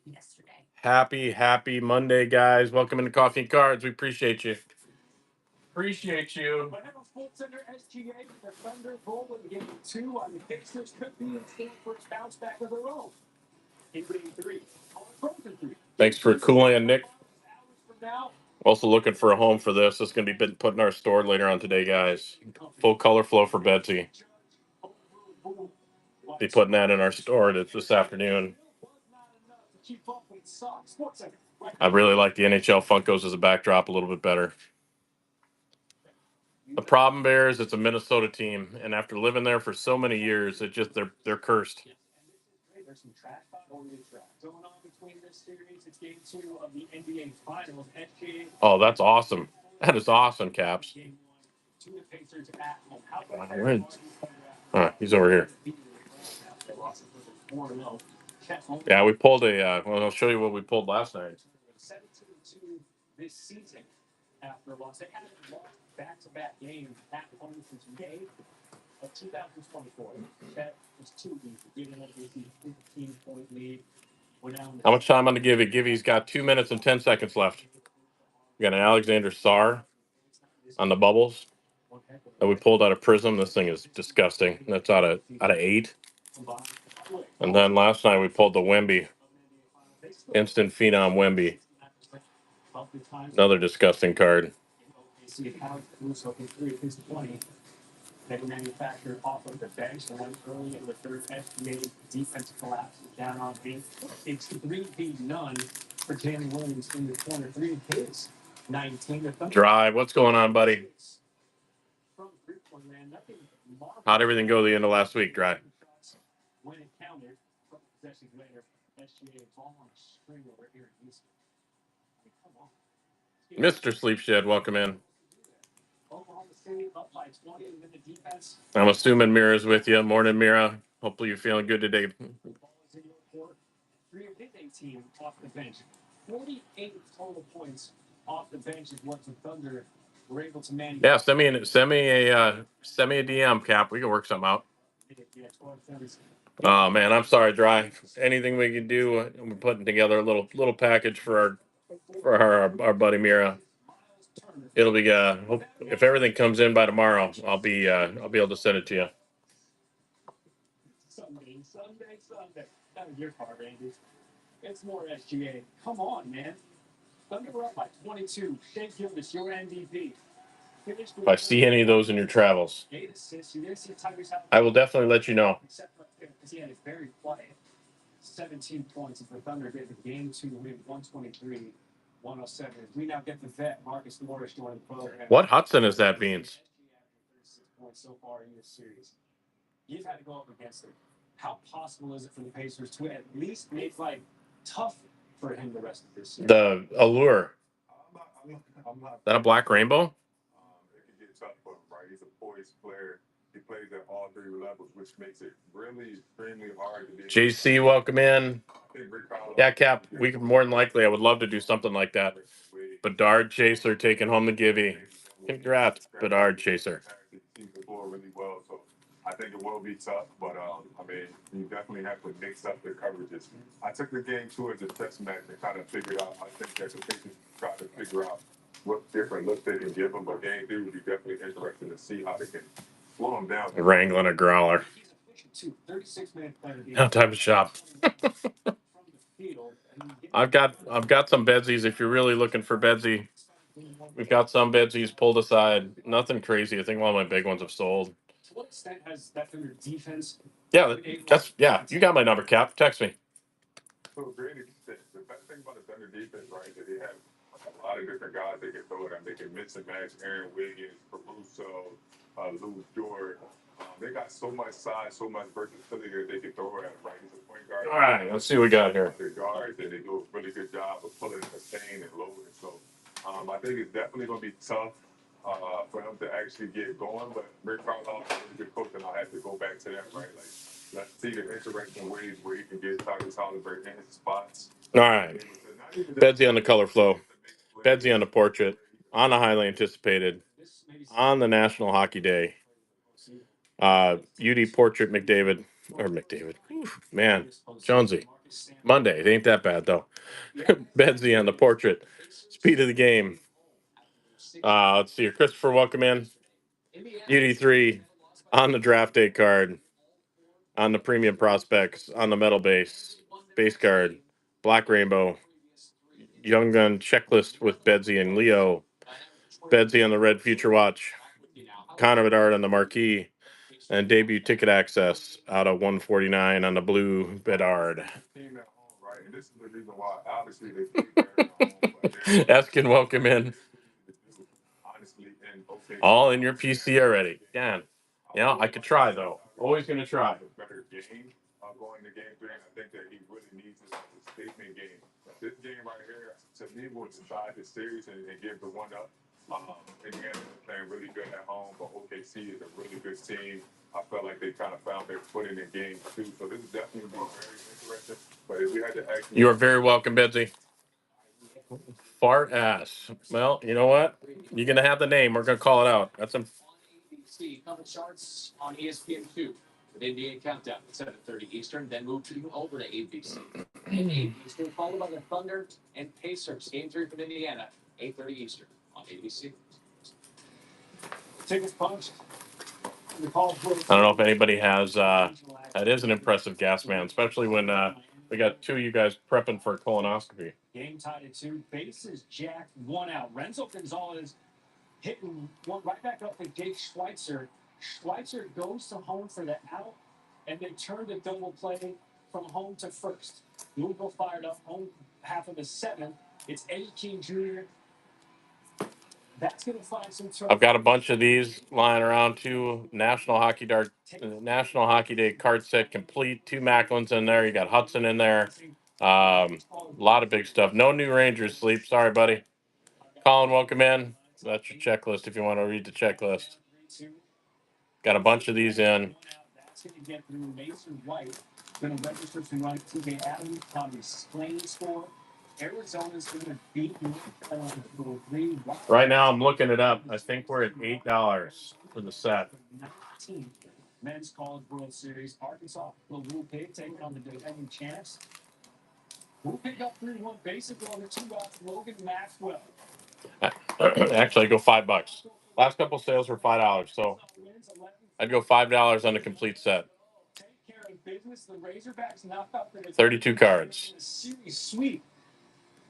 Happy Monday, guys. Welcome into Coffee and Cards. We appreciate you. Appreciate you. Center SGA, the Thunder roll in game 2 on the Pacers could be in store for its bounce back of their own. In game 3, on a broken 3. Thanks for cooling, Nick. From now, Also looking for a home for this. It's going to be put in our store later on today, guys. Full color flow for Betsy. Be putting that in our store this afternoon. I really like the NHL Funkos as a backdrop a little bit better. The problem, Bear, is it's a Minnesota team, and after living there for so many years, they're cursed. there's some trash talk going on between this series. It's game 2 of the NBA Finals. SGA. Oh, that's awesome. That is awesome, Caps. To the Pacers at home. How He's over here. Yeah, we pulled well, I'll show you what we pulled last night. 17-2 this season after a loss. They haven't lost back-to-back games at home since May of 2024. That was 2 weeks. Giving up a 15-point lead. How much time on the Givey? Givey's got 2 minutes and 10 seconds left. We got an Alexander Sarr on the bubbles that we pulled out of Prism. This thing is disgusting. That's out of 8. And then last night we pulled the Wemby, instant phenom Wemby. Another disgusting card. They manufactured off of the bench and went early in the third. SGA defense collapses down on me. It's 3v none for Danny Williams in the corner. 3 hits, 19 to Drive. What's going on, buddy? How'd everything go the end of last week, Drive? When it counted, possessions later, SGA is all on a string over here in Houston. Mr. Sleep Shed, welcome in. I'm assuming Mira's with you. Morning, Mira. Hopefully you're feeling good today. 3 of his 18 off the bench. 48 total points off the bench is what the Thunder were able to manage. Yeah, send me a DM, Cap. We can work something out. Yeah, 12 Oh man, I'm sorry, Dry. Anything we can do, we're putting together a little package for our buddy Mira. It'll be if everything comes in by tomorrow, I'll be able to send it to you. Sunday. That was your part, Randy. It's more SGA. Come on, man. Thunder were up by 22. Shea Gildas, your MVP. Finished If with I see any of those in your travels, 8 assists. You didn't see Tyrese Halliburton, I will definitely let you know. except for because he had a very quiet 17 points. And the Thunder get the game 2 win 123-107. We now get the vet Marcus Morris joining the program. What Hudson is that, Beans? 36 points so far in this series. You've had to go up against him. How possible is it for the Pacers to at least make life tough for him the rest of this season? The Allure. I'm not That a black rainbow? It can get tough for him, right? He's a poised player. He plays at all 3 levels, which makes it really extremely hard to be. JC, welcome in. I think Rick Carlisle- Yeah, Cap. We could more than likely. I would love to do something like that. Bedard Chaser taking home the givey. Congrats, Bedard Chaser. He's the floor really well, so I think it will be tough. But I mean, you definitely have to mix up the coverages. I took the game 2 as a test match and kind of figured out. I think that the Pacers try to figure out what different looks they can give him. But game 3 would be definitely interesting to see how they can slow him down. Wrangling a growler. 36-minute player. Now time to shop. I've got some bedsies if you're really looking for bedsy. We've got some bedsies pulled aside. Nothing crazy. I think one of my big ones have sold. To what extent has that been your defense? Yeah, you got my number, Cap. Text me. So great extent. The best thing about the Thunder defense, right, is that they have a lot of different guys they can throw it at. They can mix and match Aaron Wiggins, Caruso, Lou Dort. They got so much size, so much versatility that they can throw it at. Right, he's a point guard. All right, let's see what we got here. Their guards, and they do a really good job of pulling the chain and loading. So I think it's definitely going to be tough for him to actually get going. But Rick Carlisle is a really good coach, and I'll have to go back to that. Right, like let's see the interesting ways where he can get Tyrese Halliburton in his spots. All right. Bedsy on the color flow. Bedsy on the portrait. On the highly anticipated. On the National Hockey Day. UD portrait McDavid. Or McDavid. Oof, man. Jonesy. Monday. It ain't that bad, though. Bedsy on the portrait. Speed of the game. Let's see here. Christopher, welcome in. UD3 on the draft day card. On the premium prospects. On the metal base card. Black Rainbow. Young Gun checklist with Bedsy and Leo. Bedsy on the Red Future Watch. Connor Bedard on the marquee. And debut ticket access out of 149 on the blue Bedard. Right, and this is the reason why obviously they play better at home. But Eskin, welcome in. honestly, and okay, All in your PC already. Damn. Yeah, I could try, though. Always going to try. better game going to game 3, and I think that he really needs this as a statement game. This game right here, to me, will decide the series and give the one up. Indiana is playing really good at home, but OKC is a really good team. I felt like they kind of found their footing in game 2, so this is definitely going to be very interesting. But if we had to actually, You are very welcome, Bedsy. Fart ass. Well, you know what? You're going to have the name. We're going to call it out. That's a ABC cover charts on ESPN2 with NBA Countdown at 7:30 Eastern, then move to over to ABC. At 8 Eastern, followed by the Thunder and Pacers. Game 3 from Indiana, 8:30 Eastern on ABC. Tickets punched. I don't know if anybody has. That is an impressive gas man, especially when we got 2 of you guys prepping for a colonoscopy. Game tied at 2. Bases jacked, 1 out. Renzo Gonzalez hitting one right back up at Jake Schweitzer. Schweitzer goes to home for the out, and they turn the double play from home to first. Louisville fired up home half of the 7th. It's Eddie King Jr. That's going to find some trouble. I've got a bunch of these lying around too. National Hockey Day card set complete. 2 Macklins in there. You got Hudson in there. A lot of big stuff. No new Rangers sleep. Sorry, buddy. Colin, welcome in. That's your checklist if you want to read the checklist. Got a bunch of these in. That's going to get through Mason White. Going to register to run TJ Adams, Tommy Splain score. Arizona's going to beat North Carolina for 3. Right now, I'm looking it up. I think we're at $8 for the set. 19th Men's College World Series. Arkansas will Pig taking on the defending champs. We'll pick up 3-1 basic on the 2 outs. Logan Maxwell. Actually, I'd go $5. Last couple sales were $5, so I'd go $5 on the complete set. Take care of business. The Razorbacks knock out the 32 cards. series sweep.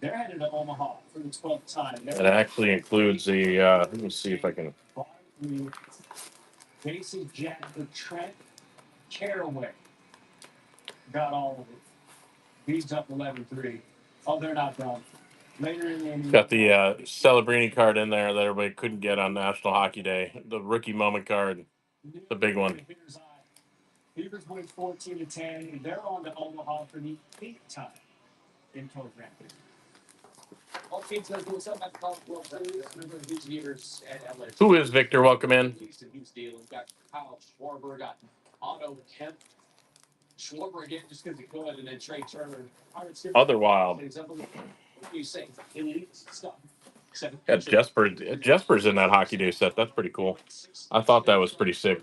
They're headed to Omaha for the 12th time. It actually includes the. Let me see if I can. Bases jack for Trent Caraway. Got all of it. Beats up 11-3. Oh, they're not done. Later in the inning. Got the Celebrini card in there that everybody couldn't get on National Hockey Day. The rookie moment card, the big one. Beavers win 14-10. They're on to Omaha for the 8th time in program. All teams going to do something at the College World Series. Remember these years at LA. Who is Victor? Welcome in. He's dealing. Got Kyle Schwarber, got Otto Kemp. Schwarber again just because he could, and then Trey Turner. Other wild. What do you say? Elite stuff. Got Jesper. Jesper's in that Hockey Day set. That's pretty cool. I thought that was pretty sick.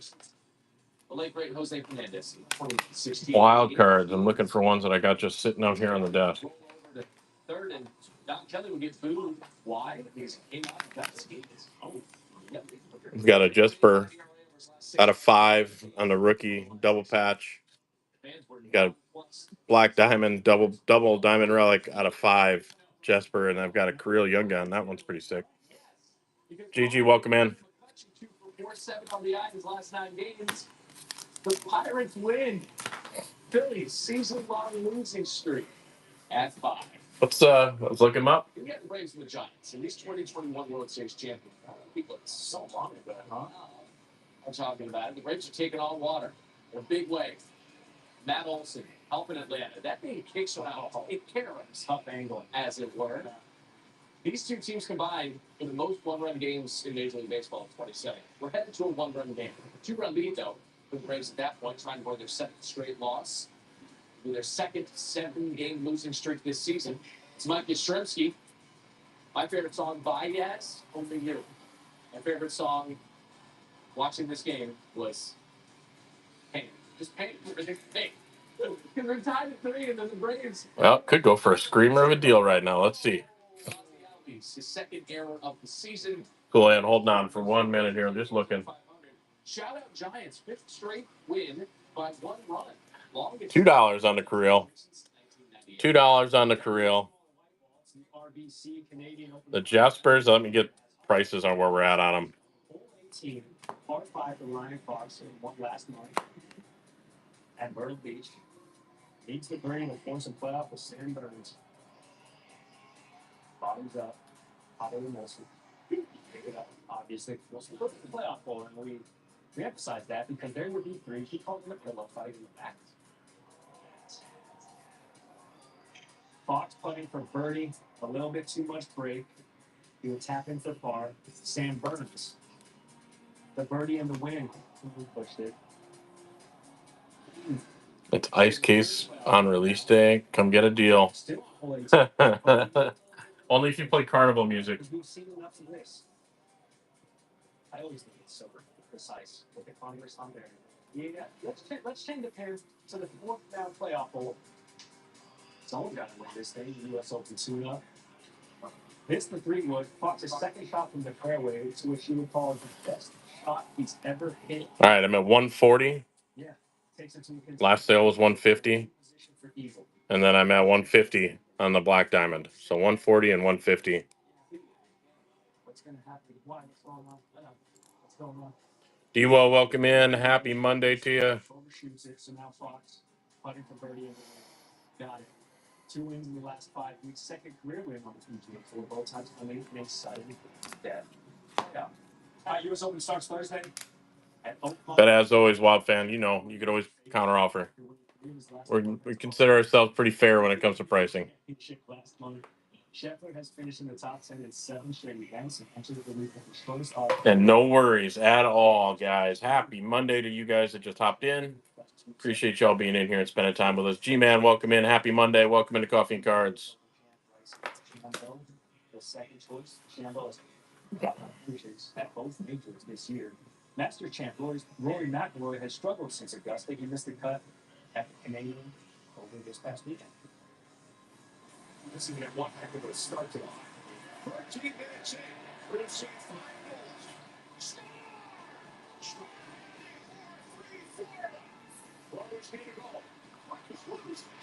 The late great Jose Fernandez, 2016. Wild cards. I'm looking for ones that I got just sitting out here on the desk. Third, and Don Kelly would get booed. Why? Because he came out and got skis. Oh, yep. We've got a Jesper out of 5 on the rookie double patch. Got a black diamond double diamond relic out of 5 Jesper, and I've got a Kirill Young gun. That one's pretty sick. GG, welcome in. 4-7 on the Islanders last 9 games. The Pirates win. Phillies season-long losing streak at 5. Let's look him up. We got the Braves and the Giants, and these 2021 World Series champions. People, it's so long ago, huh? I'm talking about it. The Braves are taking on water in a big way. Matt Olson helping Atlanta. That thing kicks around. It carries. Tough angle. As it were. These two teams combined for the most one-run games in Major League Baseball in 27. We're headed to a one-run game. 2-run lead, though, for the Braves at that point, trying to avoid their 7th straight loss. With their second 7-game losing streak this season. It's Mike Yastrzemski. My favorite song, Baez, Only You. My favorite song watching this game was Pain. Just Pain. Pain. Because we're tied at 3, and then the Braves. Well, could go for a screamer of a deal right now. Let's see. His second error of the season. Cool, and hold on for 1 minute here. I'm just looking. Shout out Giants, 5th straight win by 1 run. $2 on the Kirill. $2 on the Kirill. The Jaspers, let me get prices on where we're at on them. 18, par 5 for Ryan Fox in one last month at Myrtle Beach. Needs the green to force a playoff with Sam Burns. Bottoms up, hotter than Wilson. Pick it up, obviously. Wilson look at the playoff bowl, and we emphasize that because there would be 3. He called him a pillow fight in the back. Fox putting for birdie, a little bit too much break. He would tap in for par. Sam Burns. The birdie and the win. Pushed it. It's ice case on release day. Come get a deal. Only if you play carnival music. We've seen enough of this. I always think it's so precise with the Congress on there. Yeah, let's change the pair to the 4th round playoff hole. Someone got to win this thing. The U.S. Open tune-up. It's the 3-wood. Fox's second shot from the fairway, to which he would call the best shot he's ever hit. All right, I'm at 140. Yeah. Takes it to Last sale was 150. And then I'm at 150 on the black diamond. So 140 and 150. What's going to happen? What's going on? What's going on? D-Well, welcome in. Happy Monday to you. Overshoots it, so now Fox putting for birdie in the win. Got it. 2 wins in the last 5 weeks. Second career win on the PGA Tour. Both times coming in excited. Yeah. U.S. Open starts Thursday. But as always, Wild fan, you could always counter offer. We consider ourselves pretty fair when it comes to pricing. Scheffler has finished in the top 10 in 7 straight events and entered the league with his first And no worries at all, guys. Happy Monday to you guys that just hopped in. Appreciate y'all being in here and spending time with us. G-Man, welcome in. Happy Monday. Welcome into Coffee and Cards. Shambo, the second choice. Shambo is at both majors this year. Master champ Rory McIlroy has struggled since Augusta. He missed the cut at the Canadian over this past weekend. This is one heck of a start to the 13 minutes in. We'll see 5 goals.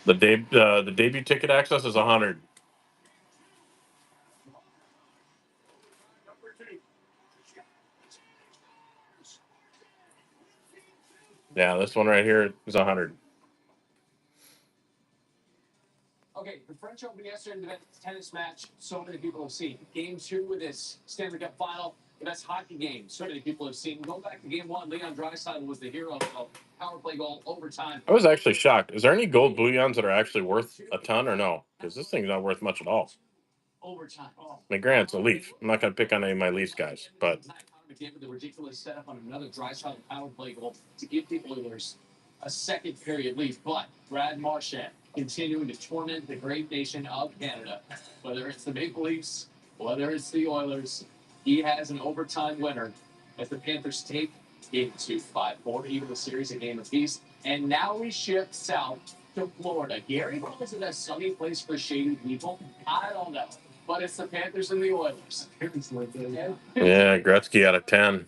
The debut ticket access is 100. Yeah, this one right here is 100. Okay, the French Open yesterday, the best tennis match so many people have seen. Game 2 of this Stanley Cup final, the best hockey game so many people have seen. Go back to Game 1, Leon Draisaitl was the hero of power play goal overtime. I was actually shocked. Is there any gold bullions that are actually worth a ton or no? Because this thing's not worth much at all. Overtime. I mean, granted, it's a Leaf. I'm not going to pick on any of my Leafs guys, but The ridiculous setup on another Draisaitl power play goal to give the Oilers a second period lead. But Brad Marchand continuing to torment the great nation of Canada. Whether it's the Maple Leafs, whether it's the Oilers, he has an overtime winner as the Panthers take Game 2, 5-4, even the series a game apiece. And now we shift south to Florida. Gary calls it a sunny place for shady people. I don't know. But it's the Panthers and the Oilers. yeah, Gretzky out of 10.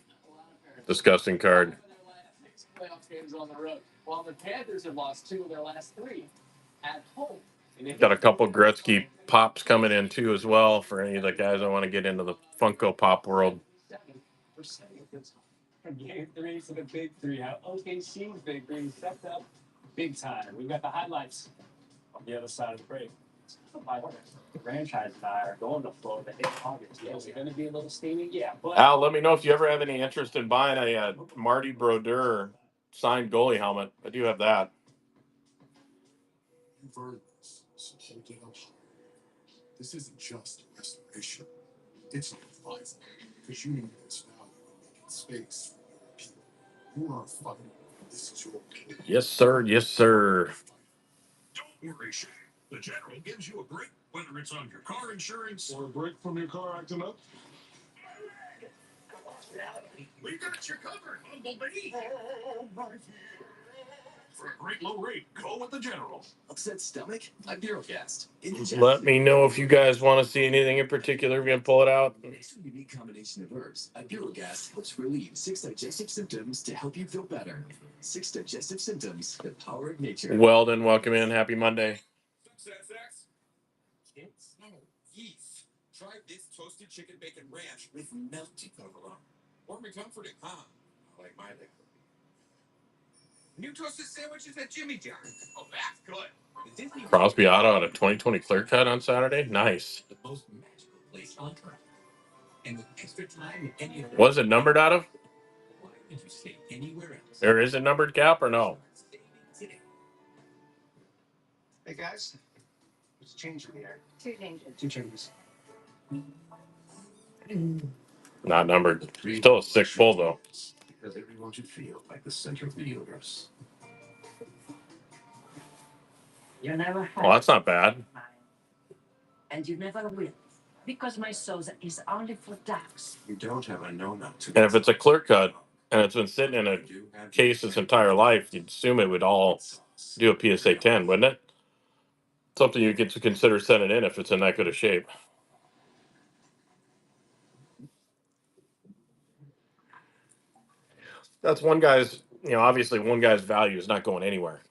Disgusting card. Playoff games on the road. While the Panthers have lost 2 of their last 3 at home. Got a couple Gretzky pops coming in too as well for any of the guys that want to get into the Funko Pop world. 7% from Game 3 to the Big 3. How OKC's Big 3 stepped up big time. We've got the highlights on the other side of the break. The franchise and I are going to Florida in August. Yeah, is it going to be a little steamy? Yeah. But Al, let me know if you ever have any interest in buying a Marty Brodeur signed goalie helmet. I do have that. You've earned this, so hold it up high. This isn't just a restoration. It's a revival. Because you need this value in making space for your people. You are fighting. This is your kid. Yes, sir. Yes, sir. Don't worry, Shay. The General gives you a break, whether it's on your car insurance or a break from your car acting up. We got you covered, Bumblebee. For a great low rate, go with the General. upset stomach? Ibirogast. Let me know if you guys want to see anything in particular. We're going to pull it out. It's a unique combination of herbs. Ibirogast helps relieve 6 digestive symptoms to help you feel better. 6 digestive symptoms, the power of nature. Weldon, welcome in. Happy Monday. Sex. Kids? No, yeast. Try this toasted chicken bacon ranch with melted provolone. Warm and comforting, huh? I like my liquor. New toasted sandwiches at Jimmy John's. Oh, that's good. The Disney Crosby Auto on a 2020 clear cut on Saturday. Nice. the most magical place on earth. And with extra time in any other. Was it numbered out of? Why would you stay anywhere else? Or is it numbered cap or no? Stay today. Hey guys, there's a change in the air. 2 changes. 2 changes. Not numbered. Still a sick pull though. Because everyone should feel like the center of the universe. You never had. Well, that's not bad. mine. And you never will. Because my soza is only for dogs. You don't have a no-nut to. And if it's a clear cut and it's been sitting in a case its entire life, you'd assume it would all do a PSA 10, wouldn't it? Something you get to consider sending in if it's in that good a shape. That's one guy's, obviously one guy's value is not going anywhere.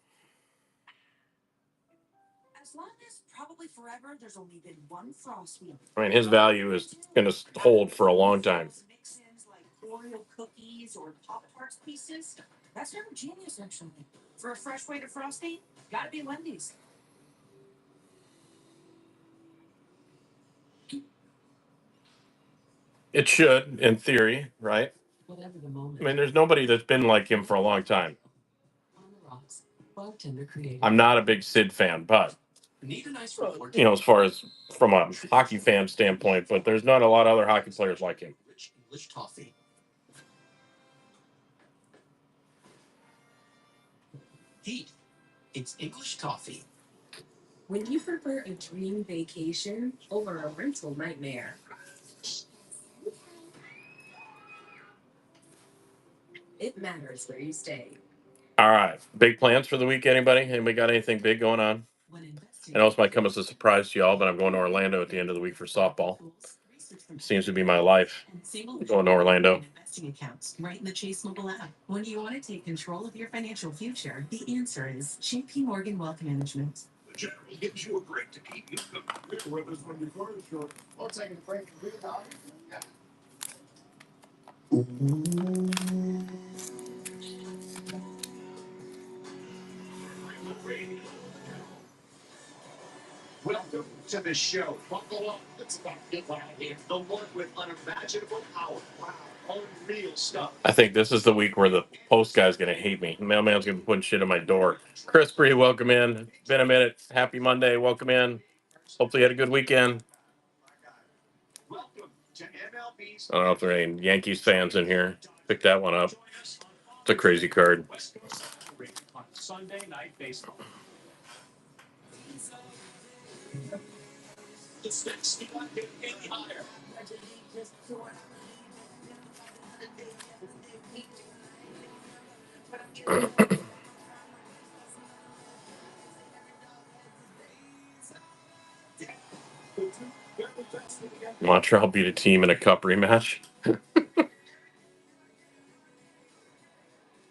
As long as probably forever there's only been one frost wheel. I mean, his value is going to hold for a long time. Mix-ins like Oreo cookies or Pop-Tarts pieces. That's never genius, actually. For a fresh way to frosty, gotta be Wendy's. It should, in theory, right? Whatever the moment. I mean, there's nobody that's been like him for a long time. On the rocks. Bartender created. I'm not a big Sid fan, but, Need a nice report. as far as from a hockey fan standpoint, but there's not a lot of other hockey players like him. Rich English toffee. Heat. It's English toffee. When you prefer a dream vacation over a rental nightmare, it matters where you stay. All right. Big plans for the week, anybody? Anybody got anything big going on? When I investing know this might come as a surprise to y'all, but I'm going to Orlando at the end of the week for softball. Seems to be my life. Going to Orlando. investing accounts right in the Chase mobile app. When you want to take control of your financial future, the answer is JP Morgan Wealth Management. The General gives you a break to keep income. With us when your car is short. Or taking a break from real life. Welcome to the show. Buckle up. It's about to get loud here. The one with unimaginable power. Wow. Unreal stuff. I think this is the week where the post guy's going to hate me. The mailman's going to be putting shit in my door. Chris Bree, welcome in. Been a minute. Happy Monday. Welcome in. Hopefully you had a good weekend. Welcome to MLB's. I don't know if there are any Yankees fans in here. Pick that one up. It's a crazy card. On Sunday Night Baseball. The stakes cannot get any higher. Montreal beat a team in a cup rematch.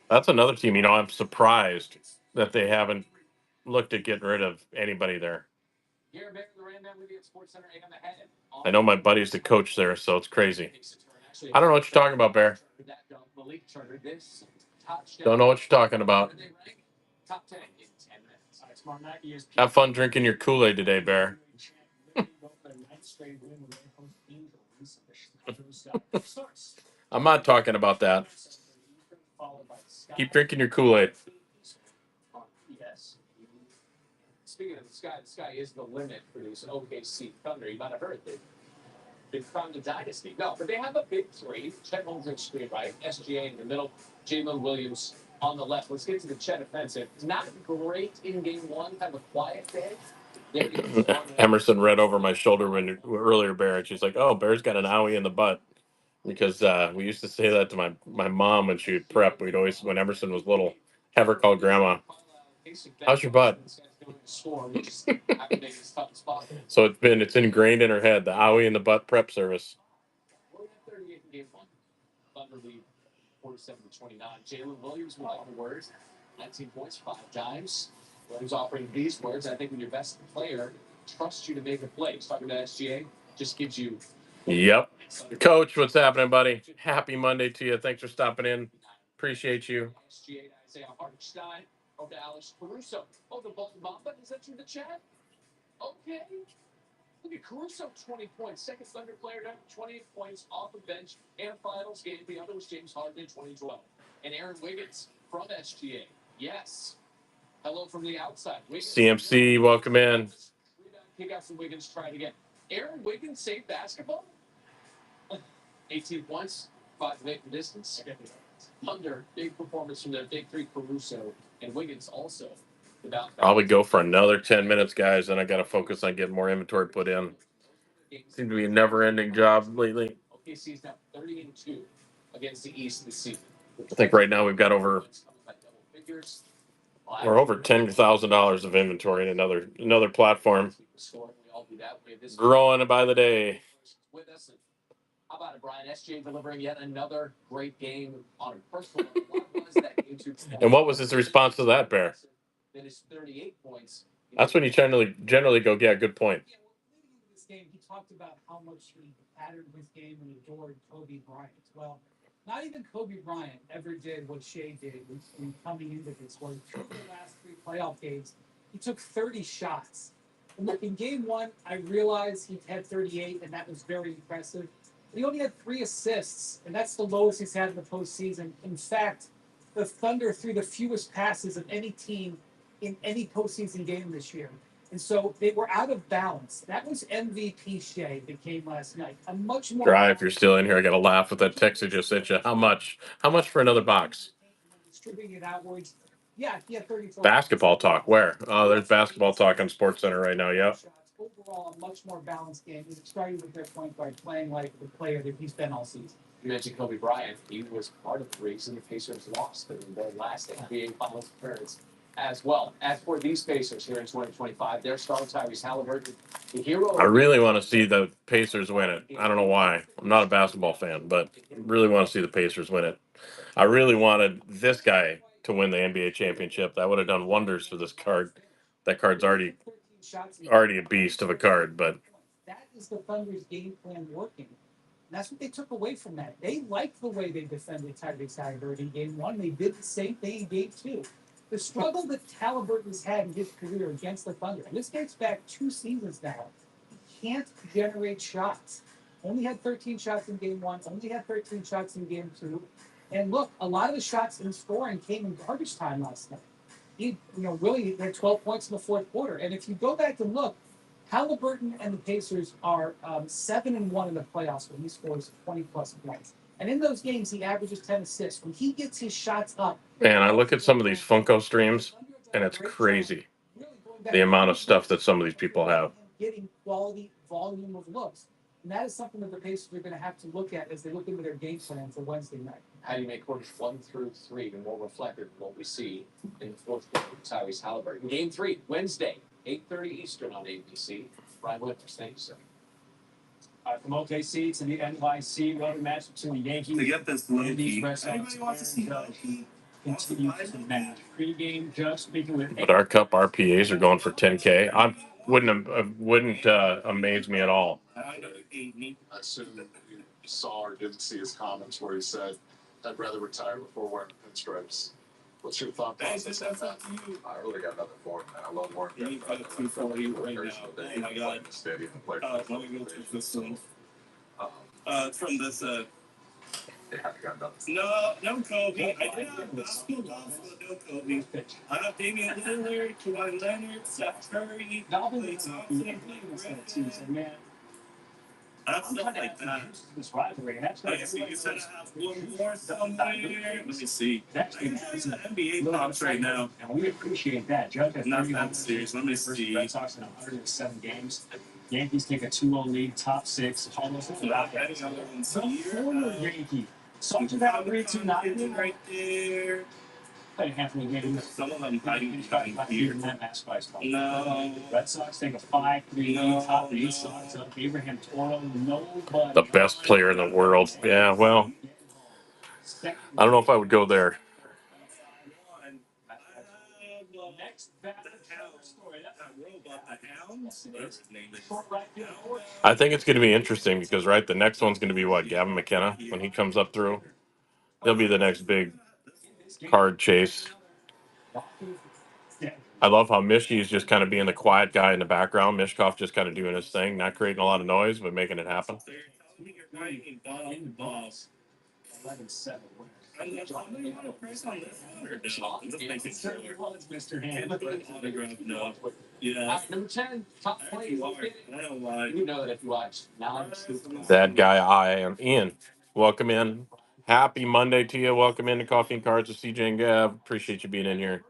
That's another team. I'm surprised that they haven't looked at getting rid of anybody there. I know my buddy's the coach there, so it's crazy. I don't know what you're talking about, Bear. Don't know what you're talking about. Have fun drinking your Kool-Aid today, Bear. I'm not talking about that. Keep drinking your Kool-Aid. Yes. Speaking of the sky is the limit for these OKC Thunder. You might have heard they've found a dynasty. No, but they have a big three. Chet Holmgren screen right, SGA in the middle, Jalen Williams on the left. Let's get to the Chet offensive. Not great in game one, kind of a quiet day. Emerson read over my shoulder when earlier, Bear, and she's like, "Oh, Bear's got an owie in the butt." Because we used to say that to my mom when she would prep. We'd always, when Emerson was little, have her call Grandma, "How's your butt?" So it's ingrained in her head, the owie in the butt prep service. 47-29. Jalen Williams with all the words, 19 points, 5 times. Williams offering these words. I think when your best player trusts you to make a play, he's talking about SGA, just gives you. Yep. Coach, what's happening, buddy? Happy Monday to you. Thanks for stopping in. Appreciate you. SGA to Isaiah Hartenstein. Over to Alex Caruso. Oh, the Bolton Mamba. Is that you, the chat? Okay. Look at Caruso, 20 points. Second Thunder player to 28 points off the bench and finals game. The other was James Harden in 2012. And Aaron Wiggins from SGA. Yes. Hello from the outside. Wiggins, CMC, welcome in. Kick out from Wiggins. Try it again. Aaron Wiggins saved basketball. 18 points. 5 to 8 from distance. Thunder, big performance from their big three, Caruso and Wiggins also. Probably go for another 10 minutes, guys. Then I got to focus on getting more inventory put in. Seems to be a never-ending job lately. OKC's now 30-2 against the East this season. I think right now we've got over $10,000 of inventory in another platform. Growing by the day. How about it, Brian? SJ delivering yet another great game on a personal level. What was that game to? And what was his response to that, Bear? That is 38 points. That's when you generally go, yeah, good point. Yeah, well, leading into this game, he talked about how much he patterned his game and adored Kobe Bryant. Well, not even Kobe Bryant ever did what Shea did in coming into this. Where through the last 3 playoff games, he took 30 shots. And look, in game one, I realized he had 38, and that was very impressive. But he only had 3 assists, and that's the lowest he's had in the postseason. In fact, the Thunder threw the fewest passes of any team in any postseason game this year. And so they were out of balance. That was MVP Shea that came last night. A much more Drive, you're still in here. I got to laugh with that text I just sent you. How much? How much for another box? distributing it outwards. Yeah, he had 34. Basketball talk. Where? Oh, there's basketball talk on Sports Center right now. Yep. Overall, a much more balanced game. He's starting with their point guard playing like the player that he's been all season. You mentioned Kobe Bryant. He was part of the reason the Pacers lost in their last NBA Finals appearance as well. As for these Pacers here in 2025, their star Tyrese Halliburton, the hero. I really want to see the Pacers win it. I don't know why. I'm not a basketball fan, but really want to see the Pacers win it. I really wanted this guy to win the NBA championship. That would have done wonders for this card. That card's already a beast of a card, but That is the Thunder's game plan working. And that's what they took away from that. They liked the way they defended Tyrese Halliburton in game one. They did the same thing in game two. The struggle that Halliburton's had in his career against the Thunder, and this dates back 2 seasons now, he can't generate shots. Only had 13 shots in game one, only had 13 shots in game two. And look, a lot of the shots in scoring came in garbage time last night. Willie had 12 points in the fourth quarter. And if you go back and look, Halliburton and the Pacers are 7-1 in the playoffs when he scores 20 plus points. And in those games, he averages 10 assists. When he gets his shots up, man, I look at some of these Funko streams, and it's crazy the amount of stuff that some of these people have. Getting quality volume of looks. And that is something that the Pacers are going to have to look at as they look into their game plan for Wednesday night. How do you make quarters 1 through 3 more reflective of what we see in the fourth quarter with Tyrese Halliburton? Game 3, Wednesday, 8:30 Eastern on ABC. Brian Winters, thank you, sir. From OKC to the NYC, road match between the Yankees To get this and low the key. Red Sox. Anybody wants to see low key? Continues to match. Pre-game judge speaking with. But our Cup RPAs are going for 10K. I wouldn't amaze me at all. I assume you saw or didn't see his comments where he said, "I'd rather retire before wearing pinstripes." What's your thought process on that? I really got nothing for it, man. I love working. You got 240 right now. Oh my God. Stadium. Let me go to this one. From this, Yeah, I got nothing. no Kobe. I did have basketball, but no Kobe. I got Damian Lillard, Kawhi Leonard, Steph Curry, Klay Thompson, Man, I have stuff like that. this rivalry. Okay, so you said I have one more somewhere. Let me see. I have the NBA pops right now. And we appreciate that. Judge has Not 31 that serious. Let me see. Red Sox in 107 games. Yankees take a 2-0 lead, top six, almost Any other ones here? former Yankee. Something that 3-2-9 right there. Played a handful of games. Some of them I Yankees didn't got here. in that match by spot. No. Red Sox take a 5-3 lead, top eight Sox up. Abraham Toro, nobody. The best player in the world. Yeah, well, I don't know if I would go there. Next I think it's going to be interesting because, right, the next one's going to be what? Gavin McKenna when he comes up through. He'll be the next big card chase. I love how Mishki's just kind of being the quiet guy in the background. Mishkov just kind of doing his thing, not creating a lot of noise, but making it happen. 11-7. I'm gonna want to press on this one or no? I'm just making sure. Mr. Hand. Autograph, no. Yeah. Number 10, top play. I don't lie. You know that if you watch now. That guy I am in. Welcome in. Happy Monday to you. Welcome into Coffee and Cards with CJ and Gav. Appreciate you being in here.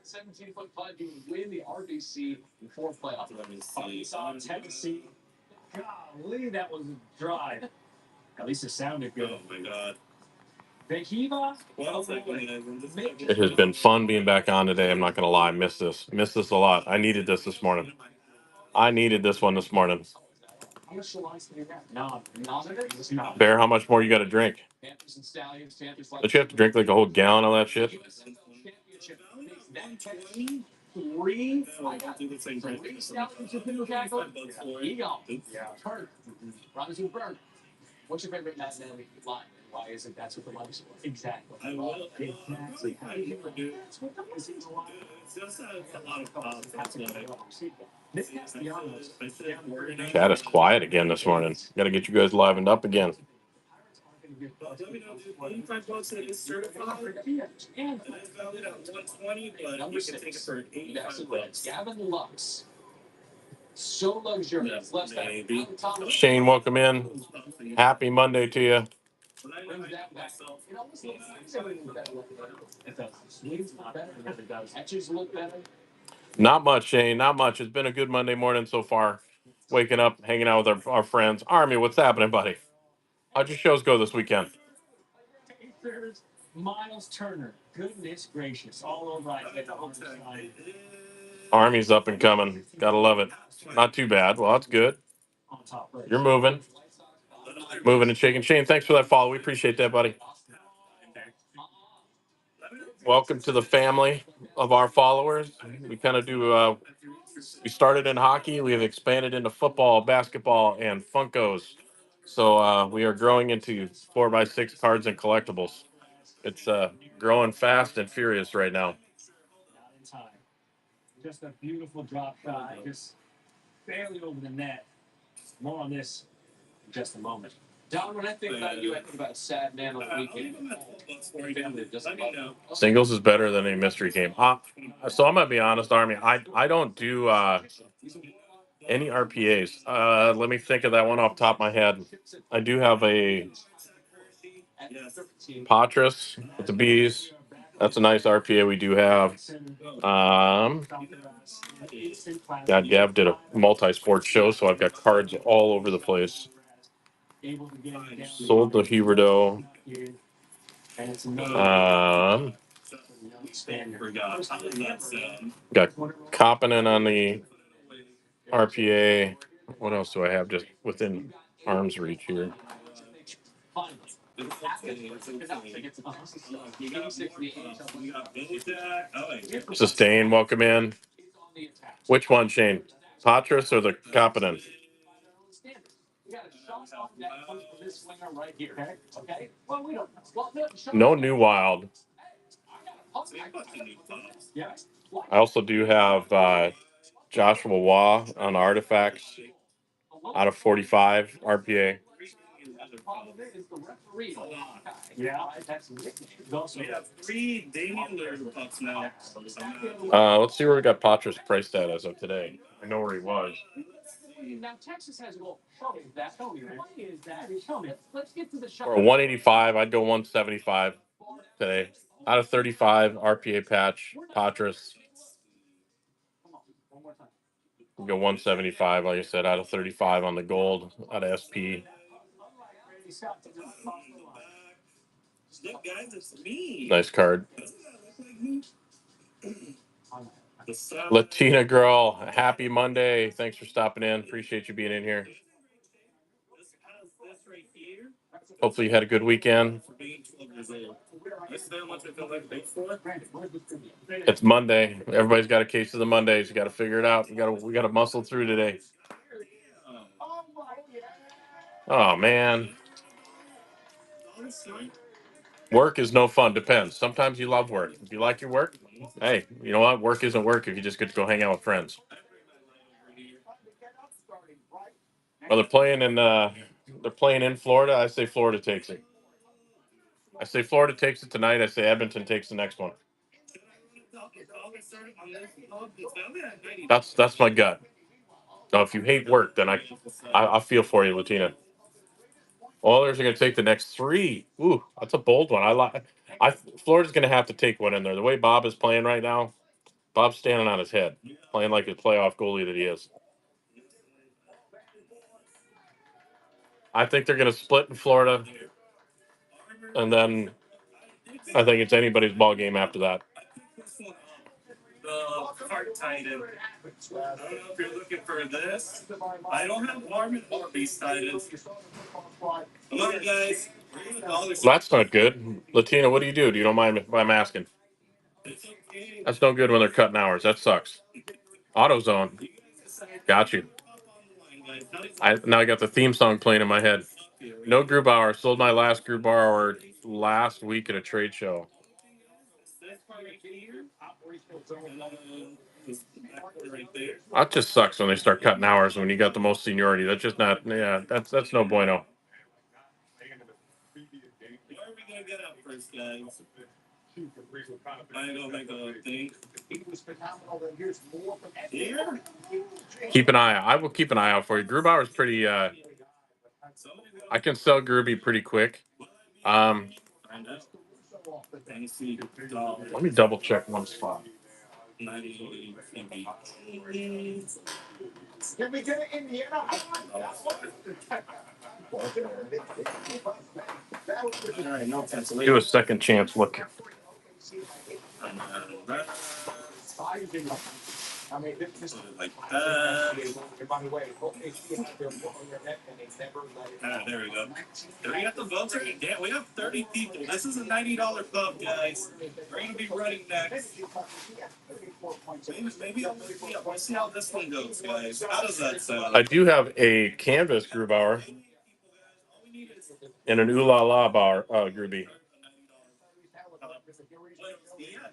17-foot putt, you would win the RBC in 4 playoff. Let me see. Arkansas, Tennessee. Golly, that was a drive. At least it sounded good. Oh my God. Behiva. Well, it's like when I'm just It has been fun being back on today. I'm not going to lie. Missed this a lot. I needed this morning. I needed this one this morning. How much the lines do you have? No. Bear, how much more you got to drink? Panthers and Stallions, Panthers Don't you have to drink like a whole gallon of that shit? Three. I got do the same thing. Stallions have been tackle. Eagle. Turn. Robinson Burn. What's your favorite Matt Nelly line? Why is it that's what the money's for? Exactly. I will. Exactly. How do you do? It's just a lot of pop. That's why. This has to be honest. I said we're gonna. Chat is quiet again this morning. Got to get you guys livened up again. Let me know, dude. 85 bucks that is certified. And it's valued at 120, but you can take it for 85 bucks. Gavin Lux. So luxurious. Left Maybe. side. Shane, welcome in. Happy Monday to you. But I know myself. It does. Swings look better than it does. Catches look better. Not much, Shane. Not much. It's been a good Monday morning so far. Waking up, hanging out with our friends. Army, what's happening, buddy? How'd your shows go this weekend? Miles Turner. Goodness gracious. All over I get the whole side. Army's up and coming. Gotta love it. Not too bad. Well, that's good. On top right. You're moving. Moving and shaking. Shane, thanks for that follow. We appreciate that, buddy. Welcome to the family of our followers. We kind of do, we started in hockey. We have expanded into football, basketball, and Funkos. So we are growing into 4x6 cards and collectibles. It's growing fast and furious right now. Not in time. Just a beautiful drop shot. Just barely over the net. More on this in just a moment. Don, when I think about you, I think about a sad man on the weekend. Family that doesn't love you. Singles is better than a mystery game. So I'm gonna be honest, Army. I don't do any RPAs. Let me think of that one off the top of my head. I do have a Patras with the bees. That's a nice RPA we do have. Yeah, Gav did a multi-sport show, so I've got cards all over the place. Sold the Huberto. Got Koppinen on the RPA. What else do I have just within arm's reach here? Sustain, welcome in. Which one, Shane? Patras or the Koppinen? No new wild. I also do have Joshua Waugh on artifacts out of 45 RPA. We have 3 Damian Lillard pucks now. Let's see where we got Patras priced at as of today. I know where he was. Now Texas has a goal. Show me that. Show me what is that? Show me. Let's get to the shot. For a 185, I'd go 175 today. Out of 35 RPA patch, Patras. We go 175, like I said, out of 35 on the gold, out of SP. Look, guys, it's me. Nice card. Doesn't that look like me? Latina girl, happy Monday. Thanks for stopping in. Appreciate you being in here. Hopefully you had a good weekend. It's Monday. Everybody's got a case of the Mondays. You got to figure it out. We got to muscle through today. Oh man, work is no fun. Depends. Sometimes you love work. If you like your work, hey, you know what? Work isn't work if you just get to go hang out with friends. Well, they're playing in Florida. I say Florida takes it. I say Florida takes it tonight. I say Edmonton takes the next one. That's my gut. Now, if you hate work, then I feel for you, Latina. Oilers are going to take the next 3. Ooh, that's a bold one. Florida's going to have to take one in there. The way Bob is playing right now, Bob's standing on his head, playing like a playoff goalie that he is. I think they're going to split in Florida, and then I think it's anybody's ball game after that. The card titan. I don't know if you're looking for this. I don't have Armin or Beast Titans. Come on, guys. That's not good. Latina, what do? You don't mind if I'm asking? That's no good when they're cutting hours. That sucks. AutoZone. Got you. Now I got the theme song playing in my head. No Grubauer. Sold my last Grubauer last week at a trade show. That just sucks when they start cutting hours when you got the most seniority. That's just not. Yeah, that's no bueno. Where are we gonna get up first, guys? I go make a thing. Here? Keep an eye out. I will keep an eye out for you. Grubauer's pretty. I can sell Gruby pretty quick. Um, Find out. Tennessee Dollars. let me double check one spot. 90 MB. All right, no Do a cancellation. second chance look. Put it like that. There we go. Do we got the votes already? Yeah, we have 30 people. This is a $90 pub, guys. We're gonna be running next. Maybe I'll look me up. We'll see how this one goes, guys. How does that I sound? do have a canvas Grubauer and an Ooh La La bar Groovy.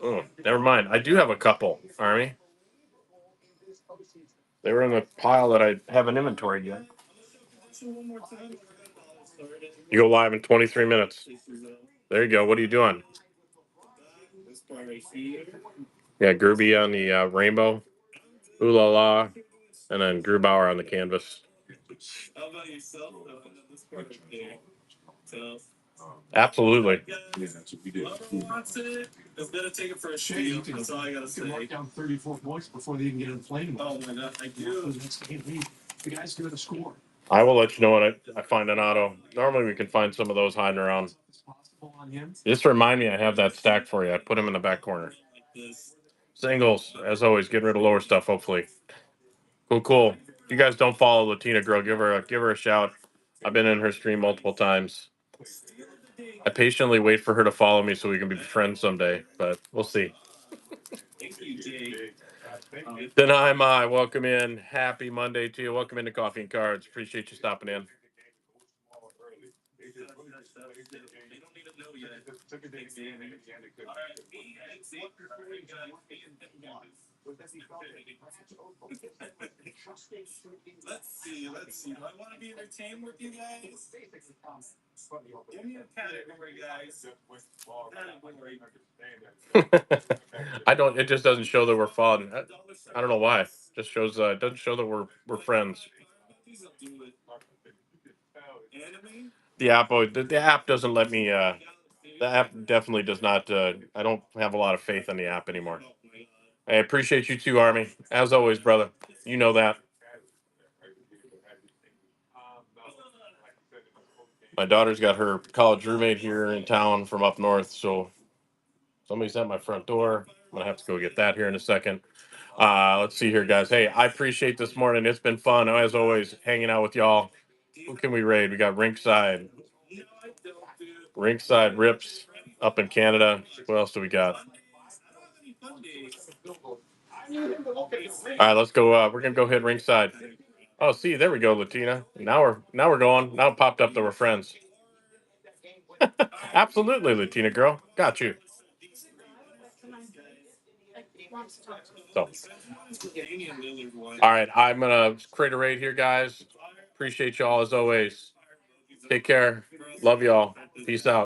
Oh, never mind. I do have a couple, Army. They were in the pile that I haven't inventoried yet. You go live in 23 minutes. There you go. What are you doing? Yeah, Groovy on the rainbow, Ooh La La, and then Grubauer on the canvas. How about yourself, though? This part right there. So, Absolutely. Yeah, that's what we did. whoever wants it, is gonna take it for a Shane, steal. That's all I gotta say. mark down 34 points before they even get in the plane. Oh my god, I do. The guy's going to score. I will let you know when I find an auto. Normally we can find some of those hiding around. It's possible on him. Just remind me I have that stack for you. I put them in the back corner. Like this. Singles, as always, getting rid of lower stuff, hopefully. Cool. If you guys don't follow Latina Girl, give her a shout. I've been in her stream multiple times. I patiently wait for her to follow me so we can be friends someday, but we'll see. Thank you, Jake. Then I'm welcome in. Happy Monday to you. Welcome into Coffee and Cards. Appreciate you stopping in. They don't even know yet. All right, me and Zeke are going to be in the one. Let's see. Do I want to be entertained with you guys? Give me a category, guys. I don't. It just doesn't show that we're following. I don't know why. It just shows. It doesn't show that we're friends. Anime? The app. The app doesn't let me. The app definitely does not. I don't have a lot of faith in the app anymore. I appreciate you too, Army. As always, brother. You know that. My daughter's got her college roommate here in town from up north, so somebody's at my front door. I'm gonna have to go get that here in a second. Let's see here, guys. Hey, I appreciate this morning. It's been fun as always, hanging out with y'all. Who can we raid? We got Rinkside Rips up in Canada. What else do we got? All right, let's go. We're gonna go hit Ringside. Oh, see, there we go, Latina. Now we're going. Now it popped up that we're friends. Absolutely, Latina girl. Got you. So, all right, I'm gonna create a raid here, guys. Appreciate y'all as always. Take care. Love y'all. Peace out.